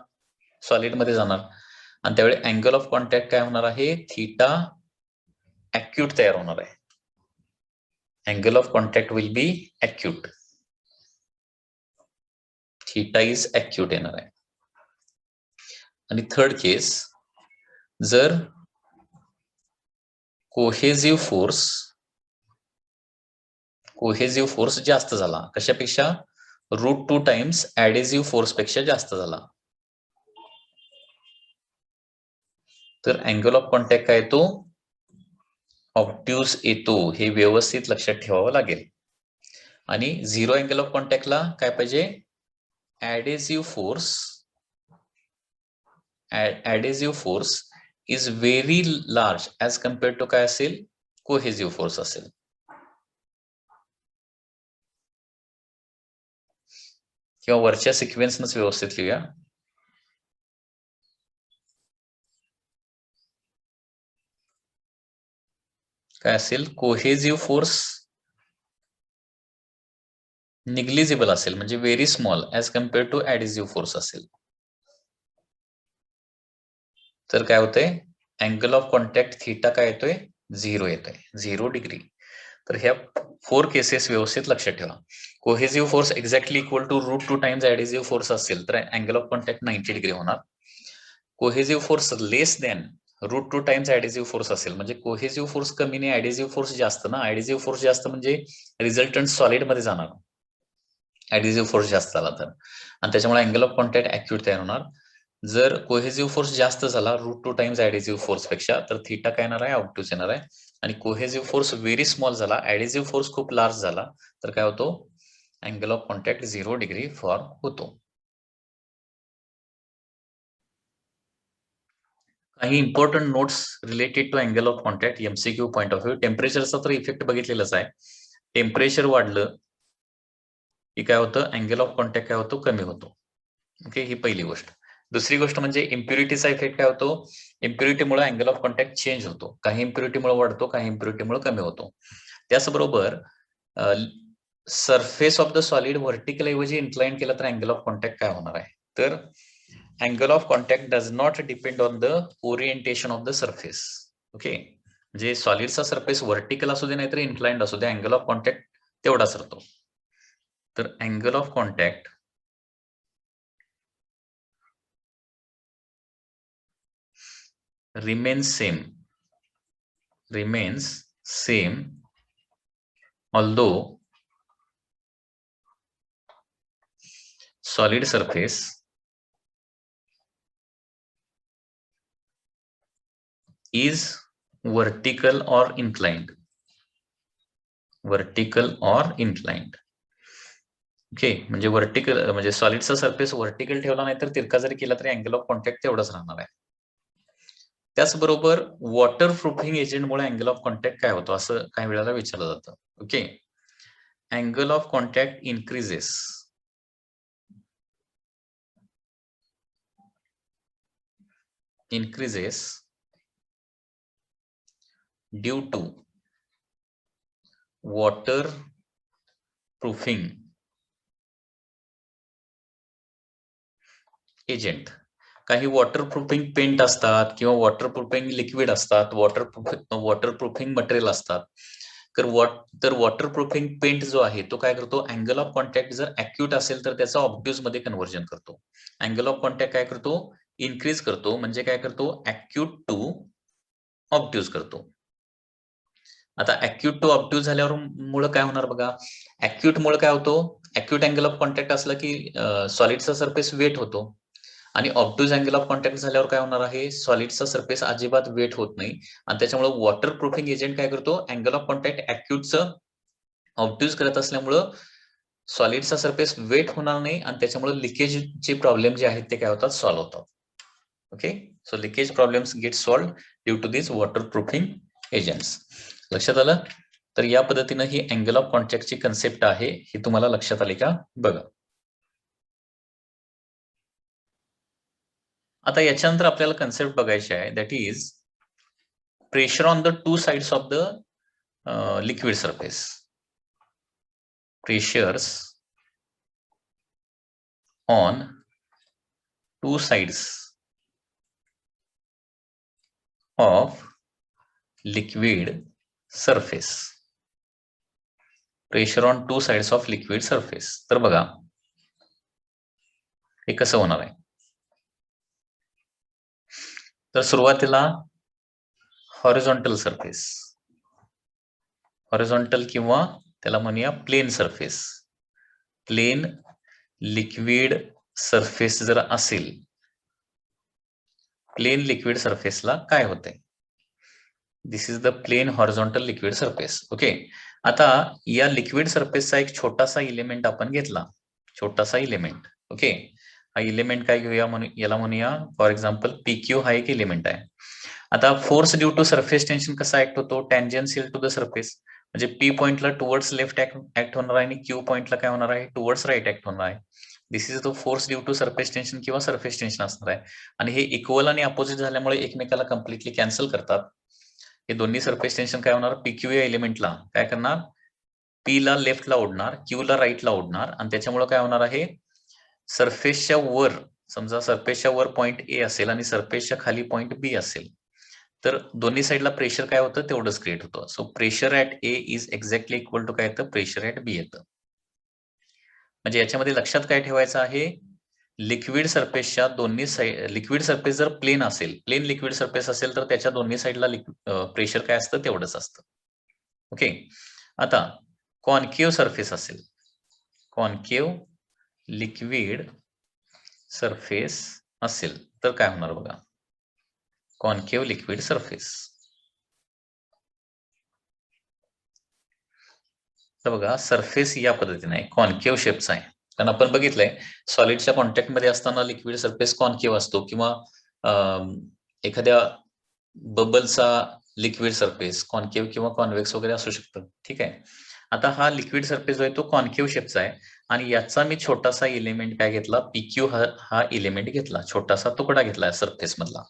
सॉलिड मध्ये जाणार आणि त्यावेळी अँगल ऑफ कॉन्टॅक्ट काय होणार आहे थीटा अॅक्यूट तयार होणार आहे angle of contact will be acute theta is acute येणार आहे आणि थर्ड केस जर कोहेजिव्ह फोर्स जास्त झाला कशापेक्षा √2 टाइम्स ऍडेसिव्ह फोर्स पेक्षा जास्त झाला तर अँगल ऑफ कॉन्टॅक्ट काय येतो ऑब्ट्यूज येतो हे व्यवस्थित लक्षात ठेवावं लागेल आणि 0 अँगल ऑफ कॉन्टॅक्टला काय पाहिजे adhesive force is very large as compare to काय असेल, कोहेसिव्ह फोर्स असेल. किंवा वरच्या सिक्वेन्सनच व्यवस्थित लिहूया. काय असेल, कोहेसिव्ह फोर्स निग्लिजिबल असेल म्हणजे very small as compare to adhesive force असेल. तर काय होतंय, अँगल ऑफ कॉन्टॅक्ट थीटा काय येतोय, 0 येतोय, 0 डिग्री. तर ह्या 4 केसेस व्यवस्थित लक्षात ठेवा. Cohesive force exactly equal to √2 times adhesive force असेल तर अँगल ऑफ कॉन्टॅक्ट 90 डिग्री होणार. Cohesive force less than √2 times adhesive force असेल म्हणजे कोहेसिव्ह फोर्स कमी नाही, ऍडिसिव्ह फोर्स जास्त ना. ऍडिसिव्ह फोर्स जास्त म्हणजे रिझल्टंट सॉलिड मध्ये जाणार, ऍडिसिव्ह फोर्स जास्त झाला तर, आणि त्याच्यामुळे अँगल ऑफ कॉन्टॅक्ट ऍक्युट तयार होणार. जर कोहेसिव्ह फोर्स जास्त झाला √2 टाइम्स ऍडिसिव्ह फोर्स पेक्षा तर थीटा काय येणार आहे, ऑब्ट्यूज येणार आहे. आणि कोहेसिव्ह फोर्स व्हेरी स्मॉल झाला, ऍडिसिव्ह फोर्स खूप लार्ज झाला तर काय होतो, angle of contact 0 degree form होतो. काही important notes related to angle of contact MCQ point of view. टेम्परेचरचा तर इफेक्ट बघितलेलाच आहे. टेम्परेचर वाढलं की काय होतं, अँगल ऑफ कॉन्टॅक्ट काय होतो, कमी होतो. ओके, ही पहिली गोष्ट. दुसरी गोष्ट म्हणजे इम्प्युरिटीचा इफेक्ट काय होतो, इम्प्युरिटीमुळे अँगल ऑफ कॉन्टॅक्ट चेंज होतो. काही इम्प्युरिटीमुळे वाढतो, काही इम्प्युरिटीमुळे कमी होतो. त्याचबरोबर surface of the solid vertical ऐवजी इन्क्लाइन केला तर अँगल ऑफ कॉन्टॅक्ट काय होणार आहे, तर angle of contact does not depend on the orientation of the surface. Okay, म्हणजे सॉलिडचा सरफेस व्हर्टिकल असू दे नाहीतर इन्क्लाइंड असू दे, अँगल ऑफ कॉन्टॅक्ट तेवढाच राहतो. तर angle of contact remains same although solid surface is vertical or inclined. Okay, म्हणजे vertical म्हणजे सॉलिडचा surface vertical ठेवला नाही तर तिरका जरी केला तरी अँगल ऑफ कॉन्टॅक्ट तेवढाच राहणार आहे. त्याचबरोबर वॉटर प्रूफिंग एजंटमुळे अँगल ऑफ कॉन्टॅक्ट काय होतो असं काही वेळेला विचारलं जातं. Okay, angle of contact increases due to water proofing agent. काही वॉटर प्रूफिंग पेंट असतात किंवा वॉटर प्रूफिंग लिक्विड असतात, वॉटर प्रूफिंग मटेरियल असतात. तर वॉटर प्रूफिंग पेंट जो आहे तो काय करतो, अँगल ऑफ कॉन्टॅक्ट जर ऍक्यूट असेल तर त्याचा ऑब्ट्यूज मध्ये कन्व्हर्जन करतो. अँगल ऑफ कॉन्टॅक्ट काय करतो, इन्क्रीज करतो, म्हणजे काय करतो, ऍक्यूट टू ऑब्ट्यूज करतो. आता ऍक्यूट टू ऑब्ट्यूज झाल्यावर मुळे काय होणार बघा, ऍक्यूट मुळे काय होतो, ऍक्यूट अँगल ऑफ कॉन्टॅक्ट असला की सॉलिडचा सरफेस वेट होतो, आणि ऑब्ट्यूज अँगल ऑफ कॉन्टॅक्ट झाल्यावर काय होणार आहे, सॉलिडचा सरफेस अजिबात वेट होत नाही, आणि त्याच्यामुळे वॉटर प्रूफिंग एजंट काय करतो, अँगल ऑफ कॉन्टॅक्ट ऍक्यूटचं ऑब्ट्यूज करत असल्यामुळं सॉलिडचा सरफेस वेट होणार नाही, आणि त्याच्यामुळे लिकेजचे प्रॉब्लेम जे आहेत ते काय होतात, सॉल्व्ह होतात. Okay, so leakage problems get solved due to this water proofing agents. लक्षात आलं? तर या पद्धतीनं ही अँगल ऑफ कॉन्टॅक्टची कन्सेप्ट आहे, ही तुम्हाला लक्षात आली का बघा. आता याच्यानंतर आपल्याला कन्सेप्ट बघायची आहे, that is pressure on the two sides of the liquid surface. Pressures on two sides of liquid surface. Pressure on two sides of liquid surface. तर बघा हे कसं होणार आहे, तर सुरुवातीला हॉरिझॉन्टल सरफेस, हॉरिझॉन्टल किंवा त्याला म्हणूया plane surface. Plane liquid surface जर असेल, प्लेन लिक्विड सरफेसला काय होतंय, this is the plane horizontal liquid surface. Okay, आता या लिक्विड सरफेसचा एक छोटासा इलेमेंट आपण घेतला, छोटासा इलेमेंट. ओके, हा इलेमेंट काय घेऊया, याला म्हणूया फॉर एक्झाम्पल PQ हा एक इलेमेंट आहे. आता force due to surface tension कसा ऍक्ट होतो, टॅन्जेन्शियल टू द सरफेस, म्हणजे पी पॉइंटला टुवर्ड्स लेफ्ट ऍक्ट होणार आहे आणि क्यू पॉइंटला काय होणार आहे, टुवर्ड्स राईट ऍक्ट होणार आहे. This is the force due to surface tension किंवा सरफेस टेन्शन असणार आहे. आणि हे इक्वल आणि अपोजिट झाल्यामुळे एकमेकाला कम्प्लिटली कॅन्सल करतात. हे दोन्ही सरफेस टेन्शन काय होणार, पीक्यू या एलिमेंटला काय करणार, पी ला लेफ्टला ओढणार, क्यू ला राईटला ओढणार आणि त्याच्यामुळे काय होणार आहे, सरफेसच्या वर, समजा सरफेसच्या वर पॉइंट ए असेल आणि सरफेसच्या खाली पॉइंट बी असेल, तर दोन्ही साईडला प्रेशर काय होतं तेवढंच क्रिएट होतं. So pressure at A is exactly equal to काय येतं, प्रेशर ऍट बी येतं. म्हणजे याच्यामध्ये लक्षात काय ठेवायचं आहे, लिक्विड सरफेसच्या दोन्ही साईड, लिक्विड सरफेस जर प्लेन असेल, प्लेन लिक्विड सरफेस असेल तर त्याच्या दोन्ही साईडला प्रेशर काय असतं तेवढंच असतं. ओके. आता कॉन्केव्ह सरफेस असेल, कॉन्केव्ह लिक्विड सरफेस असेल तर काय होणार बघा, कॉन्केव्ह लिक्विड सरफेस. तर बघा सरफेस या पद्धतीने आहे, कॉन्केव्ह शेपचा आहे. कारण आपण बघितलंय सॉलिडच्या कॉन्टॅक्ट मध्ये असताना लिक्विड सरफेस कॉन्केव्ह असतो किंवा एखाद्या बबलचा लिक्विड सरफेस कॉन्केव्ह किंवा कॉन्व्हेक्स वगैरे असू शकतं. ठीक आहे. आता हा लिक्विड सरफेस जो आहे तो कॉन्केव्ह शेपचा आहे आणि याचा मी छोटासा एलिमेंट काय घेतला, पीक्यू हा एलिमेंट घेतला, छोटासा तुकडा घेतला सरफेस मधला.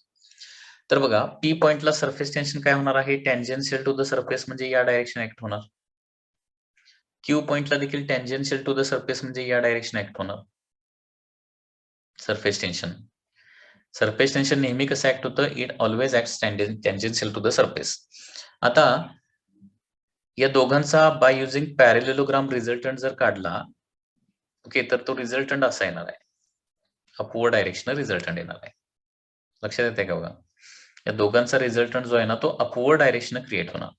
तर बघा पी पॉइंटला सरफेस टेन्शन काय होणार आहे, टॅन्जेन्शियल टू द सरफेस म्हणजे या डायरेक्शन ऍक्ट होणार. क्यू पॉइंटला देखील टॅन्जेन्शियल टू द सरफेस म्हणजे या डायरेक्शन ऍक्ट होणार. सरफेस टेन्शन, सरफेस टेन्शन नेहमी कसं ऍक्ट होतं, it always act tangential to the surface. आता या दोघांचा बाय युजिंग पॅरेलेलोग्राम रिझल्टंट जर काढला, ओके, तर तो रिझल्टंट असा येणार आहे, अपवर्ड डायरेक्शनल रिझल्टंट येणार आहे. लक्षात येते का बघा, या दोघांचा रिझल्टंट जो आहे ना तो अपवर्ड डायरेक्शन क्रिएट होणार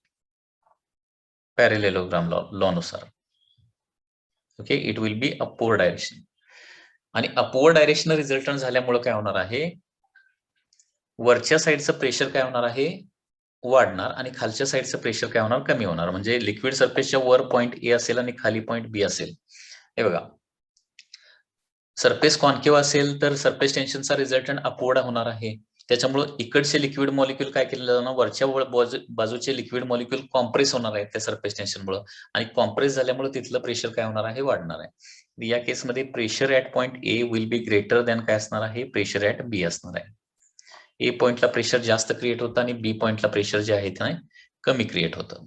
पॅरेलेलोग्राम लॉ नुसार. Okay, it will be upward direction. आणि अपवर्ड डायरेक्शन रिझल्टंट झाल्यामुळे काय होणार आहे, वरच्या साईडचं प्रेशर काय होणार आहे, वाढणार आणि खालच्या साईडचं प्रेशर काय होणार, कमी होणार. म्हणजे लिक्विड सरफेसच्या वर पॉइंट ए असेल आणि खाली पॉइंट बी असेल. हे बघा, सरफेस कॉन्केव्ह असेल तर सरफेस टेन्शनचा रिझल्टंट अपवर्ड होणार आहे. त्याच्यामुळे इकडचे लिक्विड मॉलिक्यूल काय केलेलं जाणार, वरच्या बाजूचे लिक्विड मॉलिक्यूल कॉम्प्रेस होणार आहे त्या सरफेस टेन्शनमुळे आणि कॉम्प्रेस झाल्यामुळे तिथलं प्रेशर काय होणार आहे, वाढणार आहे. या केसमध्ये pressure at point A will be greater than काय असणार आहे, प्रेशर ऍट बी असणार आहे. ए पॉइंटला प्रेशर जास्त क्रिएट होतं आणि बी पॉइंटला प्रेशर जे आहे ते कमी क्रिएट होतं.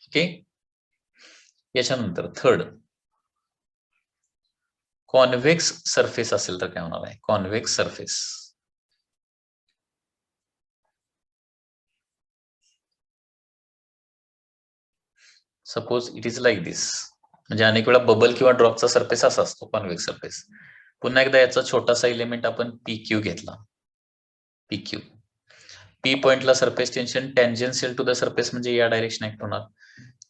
ओके. याच्यानंतर थर्ड, कॉन्व्हेक्स सरफेस असेल तर काय होणार आहे, convex surface. Suppose it is like this, म्हणजे अनेक वेळा बबल किंवा ड्रॉपचा सरफेस असा असतो कॉन्व्हेक्स सरफेस. पुन्हा एकदा याचा छोटासा एलिमेंट आपण पीक्यू घेतला, पीक्यू. पी पॉइंटला surface tension tangential to the surface म्हणजे या डायरेक्शन ऍक्ट होणार.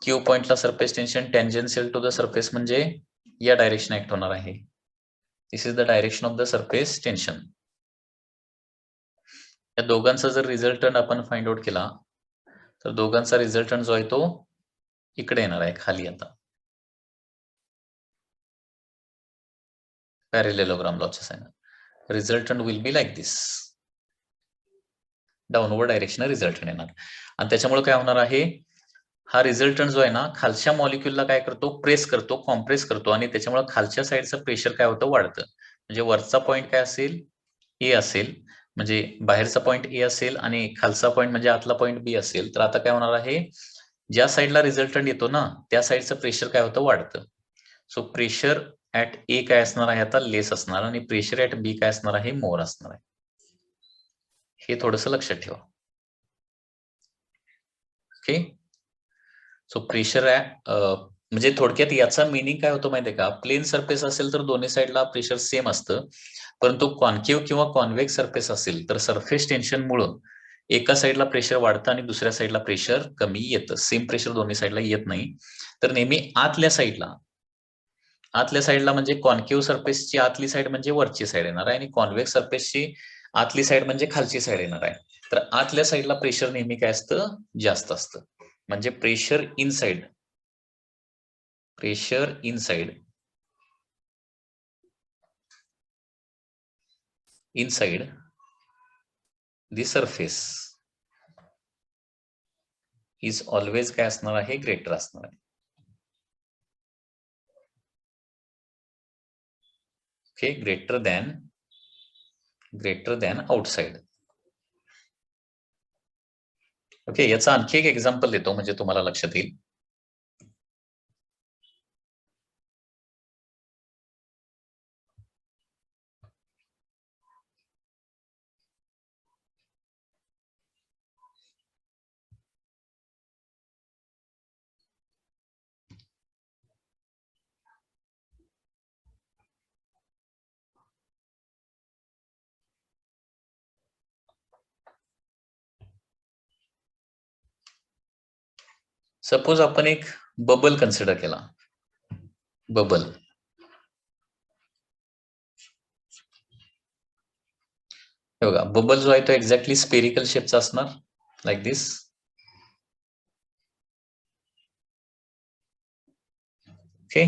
क्यू पॉइंटला surface tension tangential to the surface म्हणजे या डायरेक्शन ऍक्ट होणार आहे. This is the direction of the surface tension. या दोघांचा जर रिझल्टंट आपण फाइंड आउट केला तर दोघांचा रिझल्टंट जो आहे तो इकडे येणार आहे खाली. आता पॅरेलेलोग्राम लॉच्या साइन resultant will be like this, downward direction resultant येणार. आणि त्याच्यामुळे काय होणार आहे, हा रिझल्टंट जो आहे ना खालच्या मॉलिक्यूलला काय करतो, प्रेस करतो, कॉम्प्रेस करतो आणि त्याच्यामुळे खालच्या साईडचं प्रेशर काय होतं, वाढतं. म्हणजे वरचा पॉइंट काय असेल, ए असेल, म्हणजे बाहेरचा पॉइंट ए असेल आणि खालचा पॉइंट म्हणजे आतला पॉइंट बी असेल. तर आता काय होणार आहे, ज्या साईडला रिझल्टंट येतो ना त्या साईडचं प्रेशर काय होतं, वाढतं. सो प्रेशर ऍट ए काय असणार आहे आता, लेस असणार आणि प्रेशर ऍट बी काय असणार आहे, मोर असणार आहे. हे थोडंसं लक्षात ठेवा. ओके. सो प्रेशर म्हणजे थोडक्यात याचा मिनिंग काय होतं माहितीये का, प्लेन सरफेस असेल तर दोन्ही साईडला प्रेशर सेम असतं, परंतु कॉन्केव्ह किंवा कॉन्व्हेक्स सरफेस असेल तर सरफेस टेन्शनमुळे एका साईडला प्रेशर वाढतं आणि दुसऱ्या साईडला प्रेशर कमी येतं. सेम प्रेशर दोन्ही साईडला येत नाही. तर नेहमी आतल्या साईडला म्हणजे कॉन्केव्ह सरफेसची आतली साईड म्हणजे वरची साईड येणार आहे आणि कॉन्व्हेक्स सरफेसची आतली साईड म्हणजे खालची साईड येणार आहे. तर आतल्या साईडला प्रेशर नेहमी काय असतं, जास्त असतं. म्हणजे pressure inside the surface is always काय असणार आहे, ग्रेटर असणार आहे. Okay, greater than outside. Okay, याचा आणखी एक एक्झाम्पल देतो म्हणजे तुम्हाला लक्षात येईल. सपोज आपण एक बबल कन्सिडर केला. बबल, हे बघा, बबल जो आहे तो एक्झॅक्टली स्पेरिकल शेपचा असणार, लाईक दिस. ओके,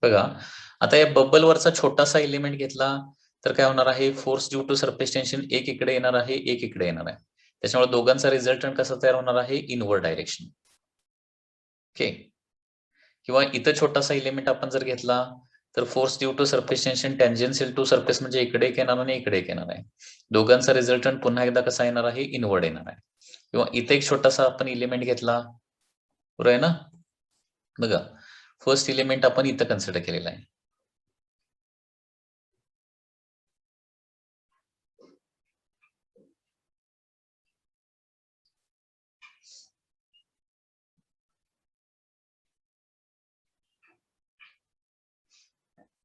बघा आता या बबल वरचा छोटासा एलिमेंट घेतला तर काय होणार आहे, force due to surface tension एक इकडे येणार आहे, एक इकडे येणार आहे. त्याच्यामुळे दोघांचा रिझल्टंट कसा तयार होणार आहे, इनवर्ड डायरेक्शन. ओके, किंवा इथं छोटासा एलिमेंट आपण जर घेतला तर force due to surface tension tangential to surface म्हणजे इकडे एक येणार आणि इकडे एक येणार आहे. दोघांचा रिझल्टंट पुन्हा एकदा कसा येणार आहे, इनवर्ड येणार आहे. किंवा इथे एक छोटासा आपण एलिमेंट घेतला, बरोबर आहे ना. बघा, फर्स्ट एलिमेंट आपण इथं कन्सिडर केलेला आहे.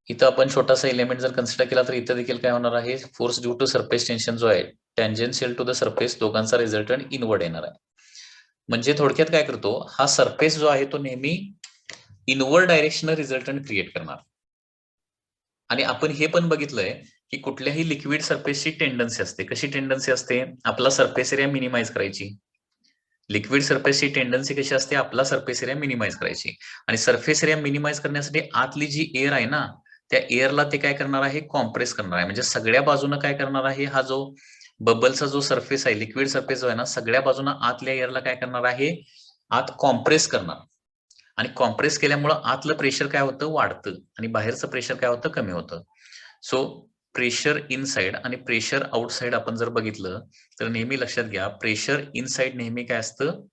इथं आपण छोटासा एलिमेंट जर कन्सिडर केला तर इथं देखील काय होणार आहे, force due to surface tension जो आहे टँजेन्शियल टू द सरफेस, दोघांचा रिझल्टंट इनवर्ड येणार आहे. म्हणजे थोडक्यात काय करतो, हा सरफेस जो आहे तो नेहमी इनवर्ड डायरेक्शन रिझल्टंट क्रिएट करणार. आणि आपण हे पण बघितलंय की कुठल्याही लिक्विड सरफेसची टेंडन्सी असते. कशी टेंडन्सी असते, आपला सरफेस एरिया मिनिमाइज करायची. लिक्विड सरफेसची टेंडन्सी कशी असते, आपला सरफेस एरिया मिनिमाइज करायची. आणि सरफेस एरिया मिनिमाइज करण्यासाठी आतली जी एअर आहे ना, त्या एअरला ते काय करणार आहे, कॉम्प्रेस करणार आहे. म्हणजे सगळ्या बाजूनं काय करणार आहे, हा जो बबलचा जो सरफेस आहे, लिक्विड सरफेस जो आहे ना, सगळ्या बाजूनं आतल्या एअरला काय करणार आहे, आत कॉम्प्रेस करणार. आणि कॉम्प्रेस केल्यामुळं आतलं प्रेशर काय होतं, वाढतं आणि बाहेरचं प्रेशर काय होतं, कमी होतं. सो प्रेशर इनसाइड आणि प्रेशर आउटसाइड आपण जर बघितलं तर नेहमी लक्षात घ्या, प्रेशर इनसाइड नेहमी काय असतं,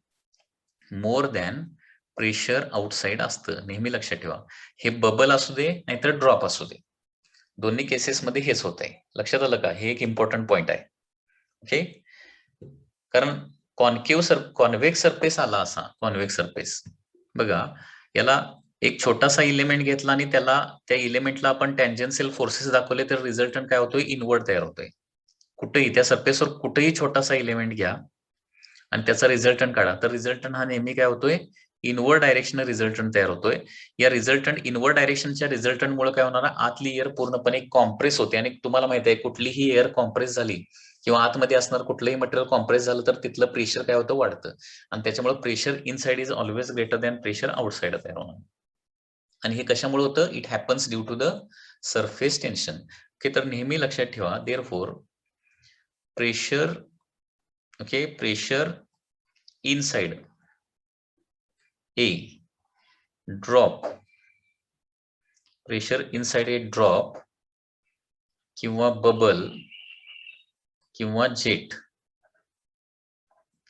मोर दॅन प्रेशर आउटसाइड असतं. नेहमी लक्षात ठेवा, हे बबल असू दे नाहीतर ड्रॉप असू दे, दोन्ही केसेसमध्ये हेच होत आहे. लक्षात आलं का, हे एक इम्पॉर्टंट पॉइंट आहे. ओके, कारण कॉन्व्हेक्स सरफेस आला असा, कॉन्व्हेक्स सरफेस बघा, याला एक छोटासा इलिमेंट घेतला आणि त्याला त्या इलिमेंटला आपण टँजेन्शियल फोर्सेस दाखवले तर रिझल्टंट काय होतोय, इनवर्ड तयार होतोय. कुठेही त्या सरफेसवर कुठेही छोटासा इलिमेंट घ्या आणि त्याचा रिझल्टंट काढा तर रिझल्टंट हा नेहमी काय होतोय, इनवर्ड डायरेक्शन रिझल्टंट तयार होतोय. या रिझल्टंट इनवर्ड डायरेक्शनच्या रिझल्टंटमुळे काय होणार, आतली एअर पूर्णपणे कॉम्प्रेस होते. आणि तुम्हाला माहिती आहे, कुठलीही एअर कॉम्प्रेस झाली किंवा आतमध्ये असणार कुठलंही मटेरियल कॉम्प्रेस झालं तर तिथलं प्रेशर काय होतं, वाढतं. आणि त्याच्यामुळे pressure inside is always greater than pressure outside तयार होणार. आणि हे कशामुळे होतं, it happens due to the surface tension. Okay, तर नेहमी लक्षात ठेवा, therefore pressure, okay, pressure inside a drop, pressure inside a drop किंवा बबल किंवा जेट.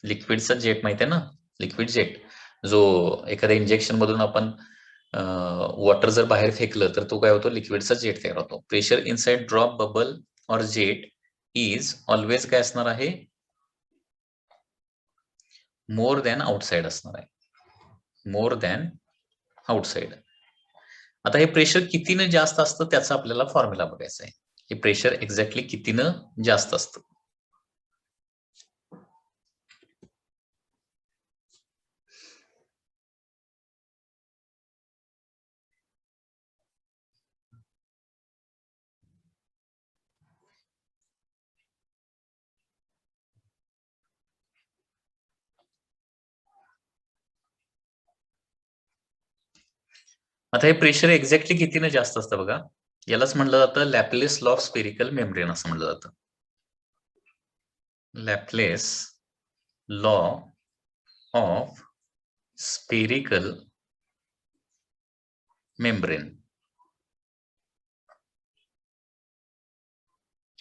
लिक्विडचा जेट माहिती आहे ना, लिक्विड जेट जो एखाद्या इंजेक्शन मधून आपण वॉटर जर बाहेर फेकलं तर तो काय होतो, लिक्विडचा जेट तयार होतो. प्रेशर इनसाइड ड्रॉप, बबल और जेट इज ऑलवेज काय असणार आहे, मोर दॅन आउटसाइड असणार आहे, मोर दॅन आउटसाइड. आता हे प्रेशर कितीनं जास्त असतं त्याचा आपल्याला फॉर्म्युला बघायचा आहे. हे प्रेशर एक्झॅक्टली कितीनं जास्त असतं. आता हे प्रेशर एक्झॅक्टली कितीनं जास्त असतं बघा, यालाच म्हटलं जातं Laplace law of spherical membrane असं म्हटलं जातं. Laplace law of spherical membrane.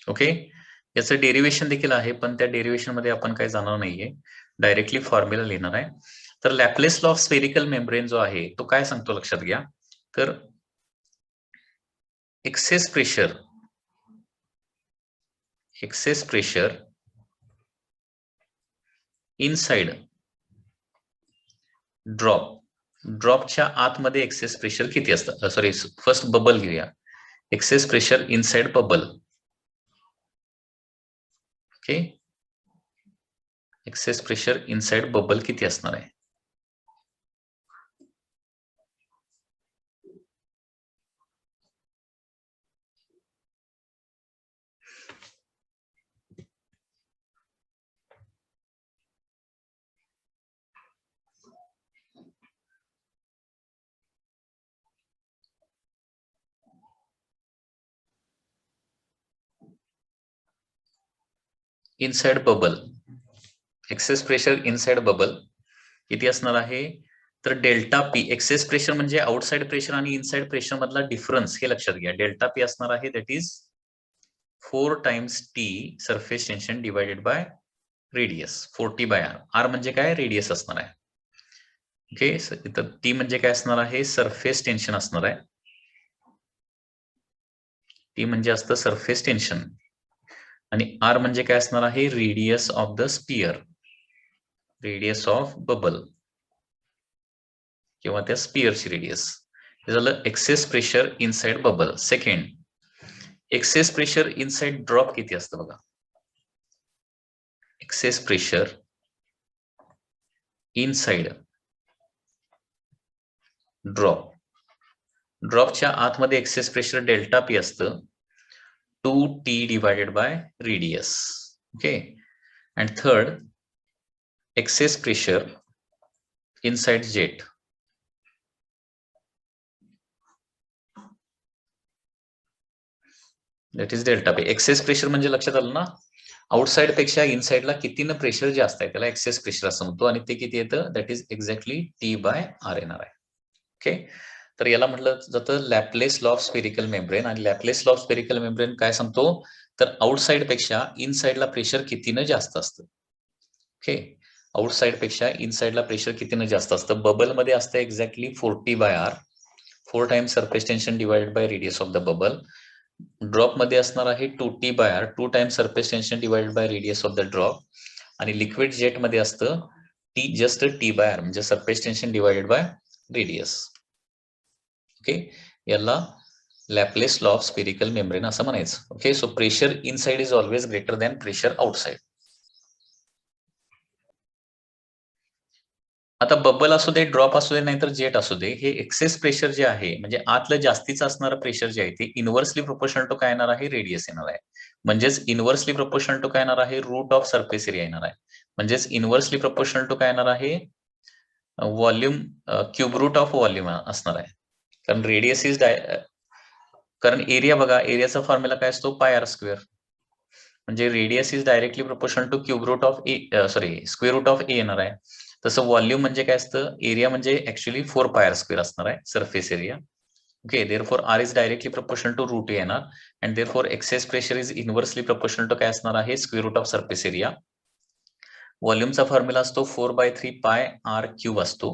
Okay, याचं डेरिव्हेशन देखील आहे, पण त्या डेरिव्हेशन मध्ये आपण काही जाणार नाहीये, डायरेक्टली फॉर्म्युला लिहिणार आहे. तर Laplace law of spherical membrane जो आहे तो काय सांगतो लक्षात घ्या. तर एक्सेस प्रेशर इनसाइड ड्रॉपच्या आतमध्ये एक्सेस प्रेशर किती असतं. सॉरी, फर्स्ट बबल घेऊया. Excess pressure inside bubble. Okay, excess pressure inside bubble किती असणार आहे. Inside bubble, excess pressure inside bubble किती असणार आहे. तर डेल्टा पी, एक्सेस प्रेशर म्हणजे आउटसाइड प्रेशर आणि इनसाइड प्रेशर मधला डिफरन्स, हे लक्षात घ्या. डेल्टा पी असणार आहे that is 4 times T surface tension divided by radius, 4t by R. R म्हणजे काय, रेडियस असणार आहे. ओके, इथं टी म्हणजे काय असणार आहे, सरफेस टेन्शन असणार आहे. टी म्हणजे असतं सरफेस टेन्शन आणि आर म्हणजे काय असणार आहे, radius of the sphere, radius of bubble किंवा त्या स्पियरची रेडियस. हे झालं excess pressure inside bubble. Second, excess pressure inside drop किती असतं बघा. एक्सेस प्रेशर इनसाइड ड्रॉपच्या आतमध्ये एक्सेस प्रेशर डेल्टा पी असतं 2t divided by radius. Okay, and third, access pressure inside jet, that is delta P. Excess pressure म्हणजे लक्षात आलं ना, outside पेक्षा इनसाइडला कितीनं प्रेशर जास्त आहे त्याला एक्सेस प्रेशर असं म्हणतो, आणि ते किती येतं, that is exactly T by R येणार आहे. ओके, तर याला म्हटलं जातं Laplace law of spherical membrane. आणि Laplace law of spherical membrane काय सांगतो, तर आउटसाइड पेक्षा इनसाइडला प्रेशर कितीनं जास्त असतं. ओके, आउटसाइड पेक्षा इनसाइडला प्रेशर कितीनं जास्त असतं. बबल मध्ये असतं exactly 4t by R, 4 times surface tension divided by radius of the bubble. Drop मध्ये असणार आहे 2t by R, 2 times surface tension divided by radius of the drop. आणि लिक्विड जेट मध्ये असतं T, just T by R म्हणजे surface tension divided by radius. Okay, याला Laplace law of spherical membrane असं म्हणायचं. Okay, so pressure inside is always greater than pressure outside. आता bubble असू दे, drop असू दे, नाहीतर जेट असू दे, हे एक्सेस प्रेशर जे आहे म्हणजे आतलं जास्तीचं असणारं प्रेशर जे आहे ते इनव्हर्सली प्रोपोर्शनल टू काय येणार आहे, रेडियस येणार आहे. म्हणजेच इनव्हर्सली प्रोपोर्शनल टू काय येणार आहे, रूट ऑफ सरफेस एरिया येणार आहे. म्हणजेच इनव्हर्सली प्रोपोर्शनल टू काय येणार आहे, volume, cube root of volume असणार आहे. कारण रेडियस इज कारण एरिया बघा, एरियाचा फॉर्म्युला काय असतो, पाय आर स्क्वेअर. म्हणजे radius is directly proportional to cube root of A, sorry square root of A येणार आहे. तसं व्हॉल्यूम म्हणजे काय असतं, एरिया म्हणजे ऍक्च्युअली 4 पाय आर स्क्वेअर असणार आहे, surface area. Okay, therefore R is directly proportional to root A येणार, and therefore excess pressure is inversely proportional to काय असणार आहे, square root of surface area. व्हॉल्यूमचा फॉर्म्युला असतो 4/3 पाय आर क्यूब असतो,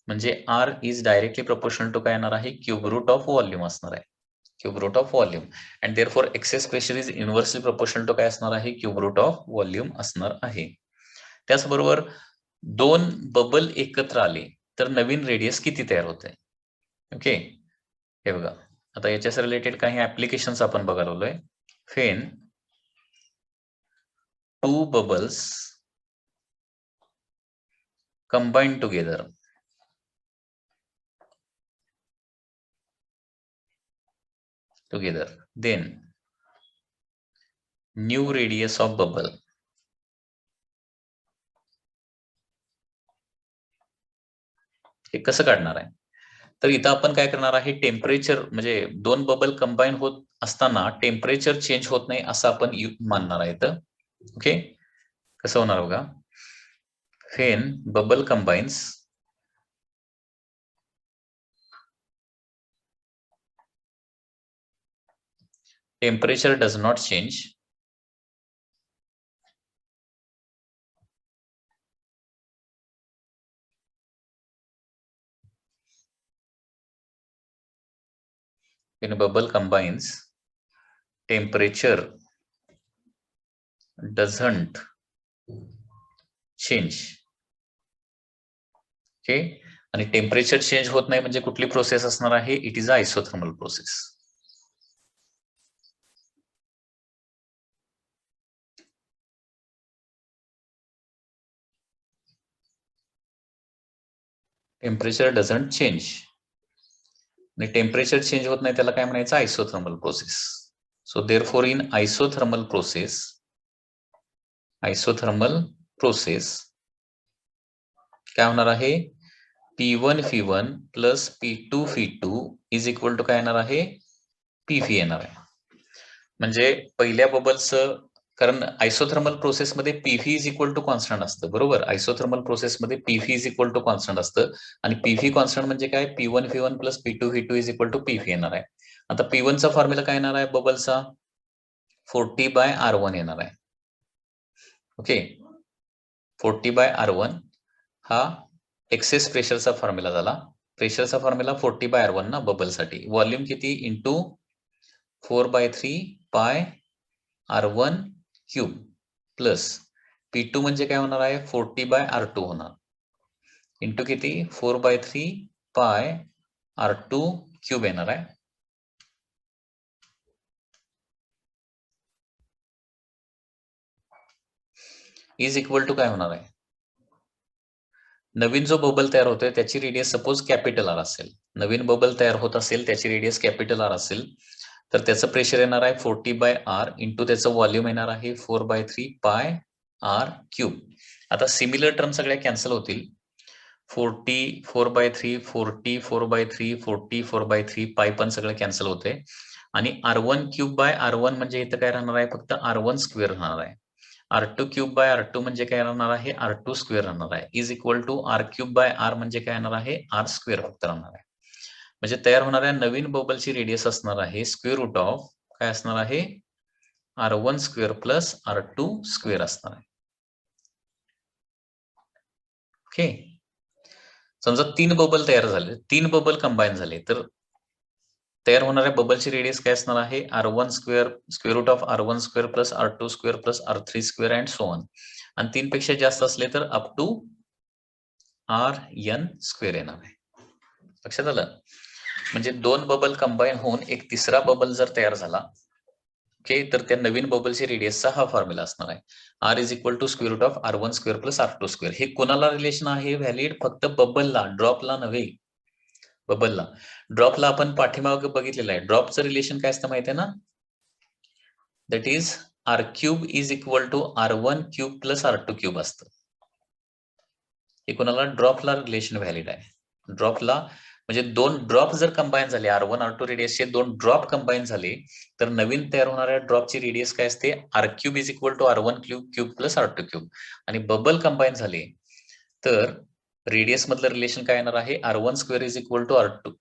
म्हणजे R is directly proportional to काय येणार आहे, क्यूब रूट ऑफ व्हॉल्यूम असणार आहे, cube root of volume. And therefore excess pressure is inversely proportional to काय असणार आहे, क्यूब रूट ऑफ व्हॉल्यूम असणार आहे. त्याचबरोबर दोन बबल एकत्र आले तर नवीन रेडियस किती तयार होते. ओके, हे बघा, आता याच्याशी रिलेटेड काही ऍप्लिकेशन्स आपण बघायला आलोय. फेन 2 bubbles combined together then new radius of bubble हे कसं काढणार आहे. तर इथं आपण काय करणार आहे, टेम्परेचर म्हणजे दोन बबल कंबाईन होत असताना टेम्परेचर चेंज होत नाही असं आपण मानणार आहे. ओके, कसं होणार बघा, when bubble combines temperature does not change when bubble combines temperature doesn't change. Okay, आणि टेम्परेचर चेंज होत नाही म्हणजे कुठली प्रोसेस असणार आहे, it is a isothermal process. Temperature doesn't change आणि टेम्परेचर चेंज होत नाही त्याला काय म्हणायचं, isothermal process. So therefore in isothermal process काय होणार आहे, P1 P1 plus P2 P2 is equal to काय येणार आहे, PV येणार आहे. म्हणजे पहिल्या बबलचं, कारण आयसोथर्मल प्रोसेसमध्ये PV is equal to constant असतं, बरोबर. आयसोथर्मल प्रोसेसमध्ये PV is equal to constant असतं आणि PV कॉन्स्टंट म्हणजे काय, P1 P1 plus P2 P2 is equal to PV येणार आहे. आता P1 चा फॉर्म्युला काय येणार आहे बबलचा, 40/R1 येणार आहे. ओके, 40/R1 हा एक्सेस प्रेशरचा फॉर्म्युला झाला. प्रेशरचा फॉर्म्युला 40/R1 ना बबलसाठी. व्हॉल्यूम किती इंटू 4/3 पाय R1 क्यूब प्लस P2 म्हणजे काय होणार आहे, 40/R2 होणार इंटू किती, 4/3 पाय R2 क्यूब येणार आहे. इज इक्वल टू काय होणार आहे, नवीन जो बबल तयार होतोय त्याची रेडियस सपोज कॅपिटल आर असेल, नवीन बबल तयार होत असेल त्याची रेडियस कॅपिटल आर असेल, तर त्याचं प्रेशर येणार आहे 40/R इंटू त्याचं व्हॉल्यूम येणार आहे 4/3 पाय R क्यूब. आता सिमिलर टर्म सगळ्या कॅन्सल होतील, 40 4/3 40 4/3 40 4/3 पाय पण सगळं कॅन्सल होते आणि R1 क्यूब बाय R1 म्हणजे इथं काय राहणार आहे, फक्त R1 स्क्वेअर राहणार आहे. R2 क्यूब बाय R2 म्हणजे काय राहणार आहे, R2 स्क्वेअर राहणार आहे. Is equal to R cube by R म्हणजे काय येणार आहे, R स्क्वेअर फक्त राहणार आहे. म्हणजे तयार होणाऱ्या नवीन बबलची रेडियस असणार आहे स्क्वेअर रूट ऑफ काय असणार आहे, R1 square plus R2 square असणार आहे. ओके, समजा 3 बबल तयार झाले, 3 बबल कंबाईन झाले, तर तयार होणाऱ्या बबलची रेडियस काय असणार आहे, R1 square square root of R1 square plus R2 square plus R3 square and so on. आणि 3 पेक्षा जास्त असले तर अप टू RN स्क्वेअर येणार आहे. लक्षात आलं, म्हणजे 2 बबल कंबाईन होऊन एक तिसरा बबल जर तयार झाला, ओके, तर त्या नवीन बबलची रेडियसचा हा फॉर्म्युला असणार आहे, R is equal to square root of R1 square plus R2 square. हे कोणाला रिलेशन आहे व्हॅलिड, फक्त बबलला, ड्रॉपला नव्हे. बबलला, ड्रॉपला आपण पाठीमागे बघितलेलं आहे, ड्रॉपचं रिलेशन काय असतं माहिती आहे ना, that is R cube is equal to R1 cube plus R2 cube असतं. हे कोणाला, ड्रॉपला रिलेशन व्हॅलिड आहे. ड्रॉपला म्हणजे 2 ड्रॉप जर कंबाईन झाले, R1 R2 रेडियसचे 2 ड्रॉप कंबाईन झाले, तर नवीन तयार होणाऱ्या ड्रॉपची रेडियस काय असते, R cube is equal to R1 cube cube plus R2 cube. आणि बबल कंबाईन झाले तर रेडियस मधलं रिलेशन काय येणार आहे, R1 square is equal to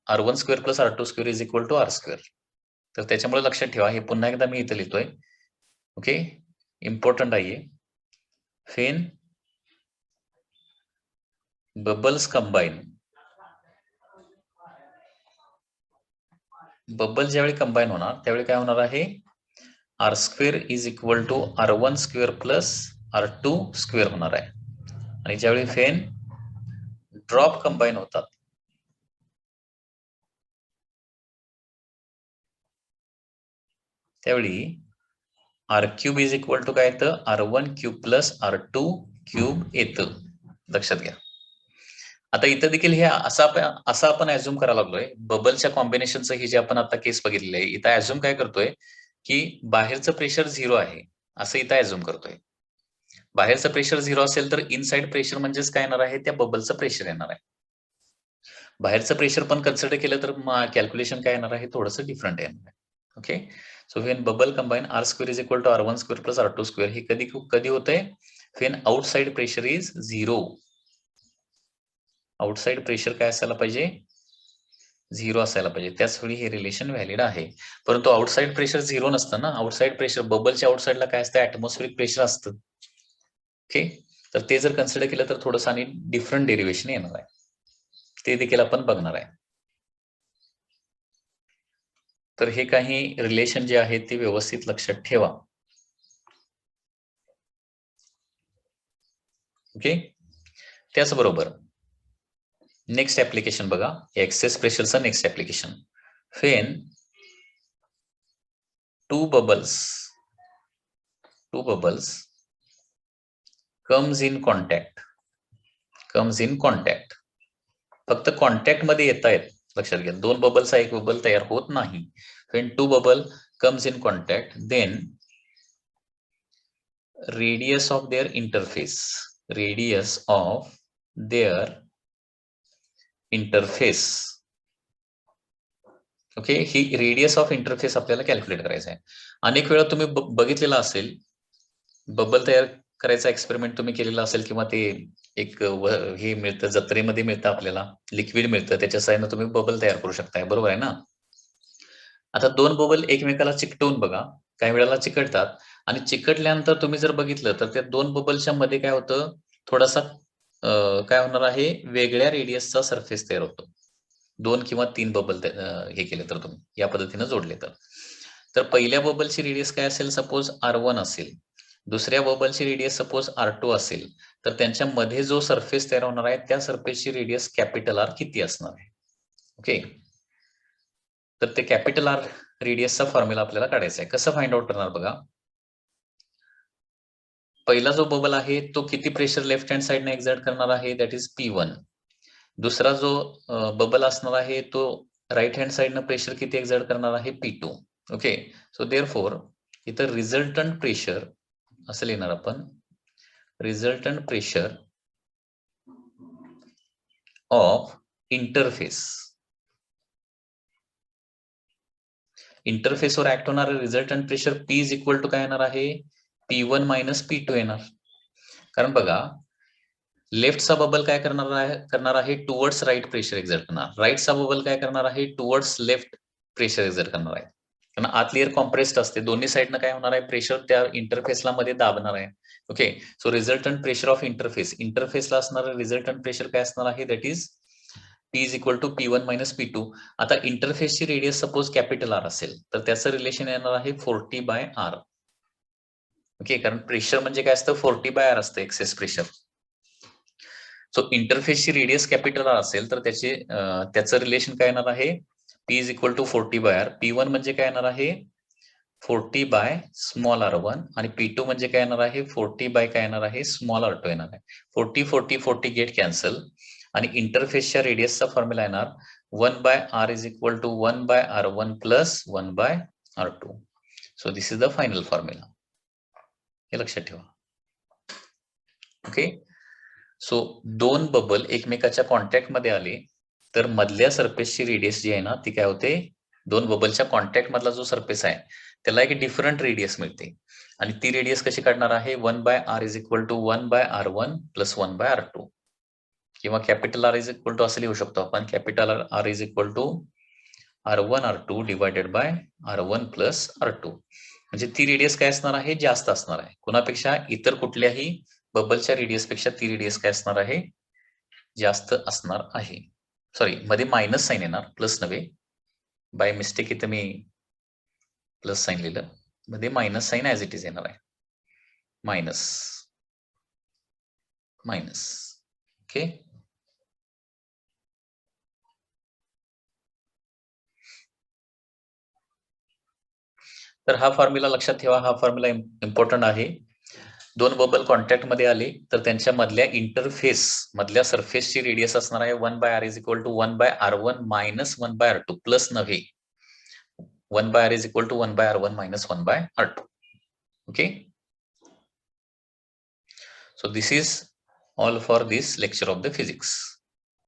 R1 square plus R2 square is equal to R square. तर त्याच्यामुळे लक्षात ठेवा, हे पुन्हा एकदा मी इथं लिहितोय. ओके, इम्पॉर्टंट आहे. फेन बबल्स कंबाईन, बबल ज्यावेळी कंबाईन होणार त्यावेळी काय होणार आहे, R square is equal to R1 square plus R2 square होणार आहे. आणि ज्यावेळी फेन ड्रॉप कंबाईन होतात त्यावेळी R cube is equal to काय येतं, R1 cube plus R2 cube येतं. लक्षात घ्या. आता इथं देखील हे असं आपण ऍझ्युम करायला लागलोय, बबलच्या कॉम्बिनेशनचं हे जे आपण आता केस बघितलेलं आहे, इथं ऍझ्युम काय करतोय की बाहेरचं प्रेशर 0 आहे असं इथं ऍझ्युम करतोय. बाहेरचं प्रेशर 0 असेल तर इनसाइड प्रेशर म्हणजेच काय येणार आहे, त्या बबलचं प्रेशर येणार आहे. बाहेरचं प्रेशर पण कन्सिडर केलं तर कॅल्क्युलेशन काय येणार आहे, थोडंसं डिफरंट येणार आहे. Okay, so when bubble combine R square is equal to R1 square plus R2 square, हे कधी होतंय, when outside pressure is 0. Outside pressure काय असायला पाहिजे, 0 असायला पाहिजे, त्याच वेळी हे रिलेशन व्हॅलिड आहे. परंतु आउटसाइड प्रेशर 0 नसतं ना, आउटसाइड प्रेशर बबलच्या आउटसाइडला काय असतं, ऍटमॉस्फेरिक प्रेशर असतं. ओके, तर ते जर कन्सिडर केलं तर थोडंसं आणि डिफरंट डेरिवेशन येणार आहे, ते देखील आपण बघणार आहे. तर हे काही रिलेशन जे आहेत ते व्यवस्थित लक्षात ठेवा. ओके, त्याचबरोबर नेक्स्ट ऍप्लिकेशन बघा, एक्सेस प्रेशरचं next application. when two bubbles comes in contact, फक्त कॉन्टॅक्ट मध्ये येत आहेत, लक्षात घ्या, दोन बबल्सचा एक बबल तयार होत नाही. when two bubble comes in contact, then radius of their interface, okay, he radius of interface आपल्याला कॅल्क्युलेट करायचं आहे. अनेक वेळा तुम्ही बघितलेला असेल, बबल तयार करायचा एक्सपेरिमेंट तुम्ही केलेला असेल, किंवा ते एक हे मिळतं, जत्रेमध्ये मिळतं आपल्याला, लिक्विड मिळतं, त्याच्या साहाय्याने तुम्ही बबल तयार करू शकताय, बरोबर आहे ना. आता दोन बबल एकमेकाला चिकटवून बघा, काही वेळेला चिकटतात, आणि चिकटल्यानंतर तुम्ही जर बघितलं तर त्या दोन बबलच्या मध्ये काय होतं, थोडासा काय होणार आहे, वेगळ्या रेडियसचा सरफेस तयार होतो. 2 किंवा 3 बबल हे केले तर तुम्ही या पद्धतीने जोडले तर पहिल्या बबलची रेडियस काय असेल, सपोज R1 असेल, दुसऱ्या बबलची रेडियस सपोज R2 असेल, तर त्यांच्या मध्ये जो सरफेस तयार होणार आहे त्या सरफेसची रेडियस कॅपिटल R किती असणार आहे. ओके, तर ते कॅपिटल R रेडियसचा फॉर्म्युला आपल्याला काढायचा आहे. कसं फाइंड आउट करणार बघा, पहिला जो बबल आहे तो किती प्रेशर लेफ्ट हँड साइडने एक्झर्ट करणार आहे, दॅट इज P1. दुसरा जो बबल असणार आहे तो राईट हँड साइडनं प्रेशर किती एक्झर्ट करणार आहे, P2. ओके, सो देअरफॉर इथं रिझल्टंट प्रेशर असं लिहिणार आपण, रिझल्टंट प्रेशर ऑफ इंटरफेसवर ऍक्ट होणार resultant pressure P is equal to काय येणार आहे, P1 मायनस P2 येणार. कारण बघा, लेफ्टचा बबल काय करणार आहे टुवर्ड्स राईट प्रेशर एक्झर्ट करणार, राईटचा बबल काय करणार आहे टुवर्ड्स लेफ्ट प्रेशर एक्झर्ट करणार आहे. कारण आतली एअर कॉम्प्रेस्ड असते, दोन्ही साईडनं काय होणार आहे, प्रेशर त्या इंटरफेसला मध्ये दाबणार आहे. Okay, so resultant pressure of इंटरफेसला असणार रिझल्टंट प्रेशर काय असणार आहे, that is P is equal to P1 minus P2. आता इंटरफेसची रेडियस सपोज कॅपिटल R असेल तर त्याचं रिलेशन येणार आहे 40/R. ओके, कारण प्रेशर म्हणजे काय असतं, 40/R असतं एक्सेस प्रेशर. सो इंटरफेसची रेडियस कॅपिटल R असेल तर त्याचं रिलेशन काय येणार आहे, P is equal to 40/R. P1 म्हणजे काय येणार आहे, 40/स्मॉल r1, आणि P2 म्हणजे काय येणार आहे, 40/ काय येणार आहे, स्मॉल r2 येणार आहे. 40 गेट कॅन्सल, आणि इंटरफेसच्या रेडियसचा फॉर्म्युला येणार 1/R is equal to 1/R1 plus 1/R2. So this is the final formula, हे लक्षात ठेवा. ओके, सो दोन बबल एकमेकाच्या कॉन्टॅक्ट मध्ये आले तर मधल्या सरफेसची रेडियस जी आहे ना ती काय होते, दोन बबलच्या कॉन्टॅक्ट मधला जो सरफेस आहे त्याला एक डिफरंट रेडियस मिळते, आणि ती रेडियस कशी काढणार आहे, 1/R is equal to 1/R1 plus 1/R2, किंवा capital R is equal to असं लिहू शकतो आपण, capital R is equal to R1 R2 divided by R1 plus R2. म्हणजे ती रेडियस काय असणार आहे, जास्त असणार आहे कुणापेक्षा, इतर कुठल्याही बबलच्या रेडियस पेक्षा ती रेडियस काय असणार आहे, जास्त असणार आहे. सॉरी, मध्ये मायनस साइन येणार, प्लस नव्हे, बाय मिस्टेक इथं मी प्लस साइन लिहिलं, मध्ये minus sign as it is येणार आहे, मायनस. ओके, तर हा फॉर्म्युला लक्षात ठेवा, हा फॉर्म्युला इम्पॉर्टंट आहे. दोन बबल कॉन्टॅक्ट मध्ये आले तर त्यांच्या मधल्या इंटरफेस मधल्या सरफेसची रेडियस असणार आहे 1/R is equal to 1/R1 minus 1/R2 plus नव्हे, 1/R is equal to 1/R1 minus 1/R2. Okay, so this is all for this lecture of the physics.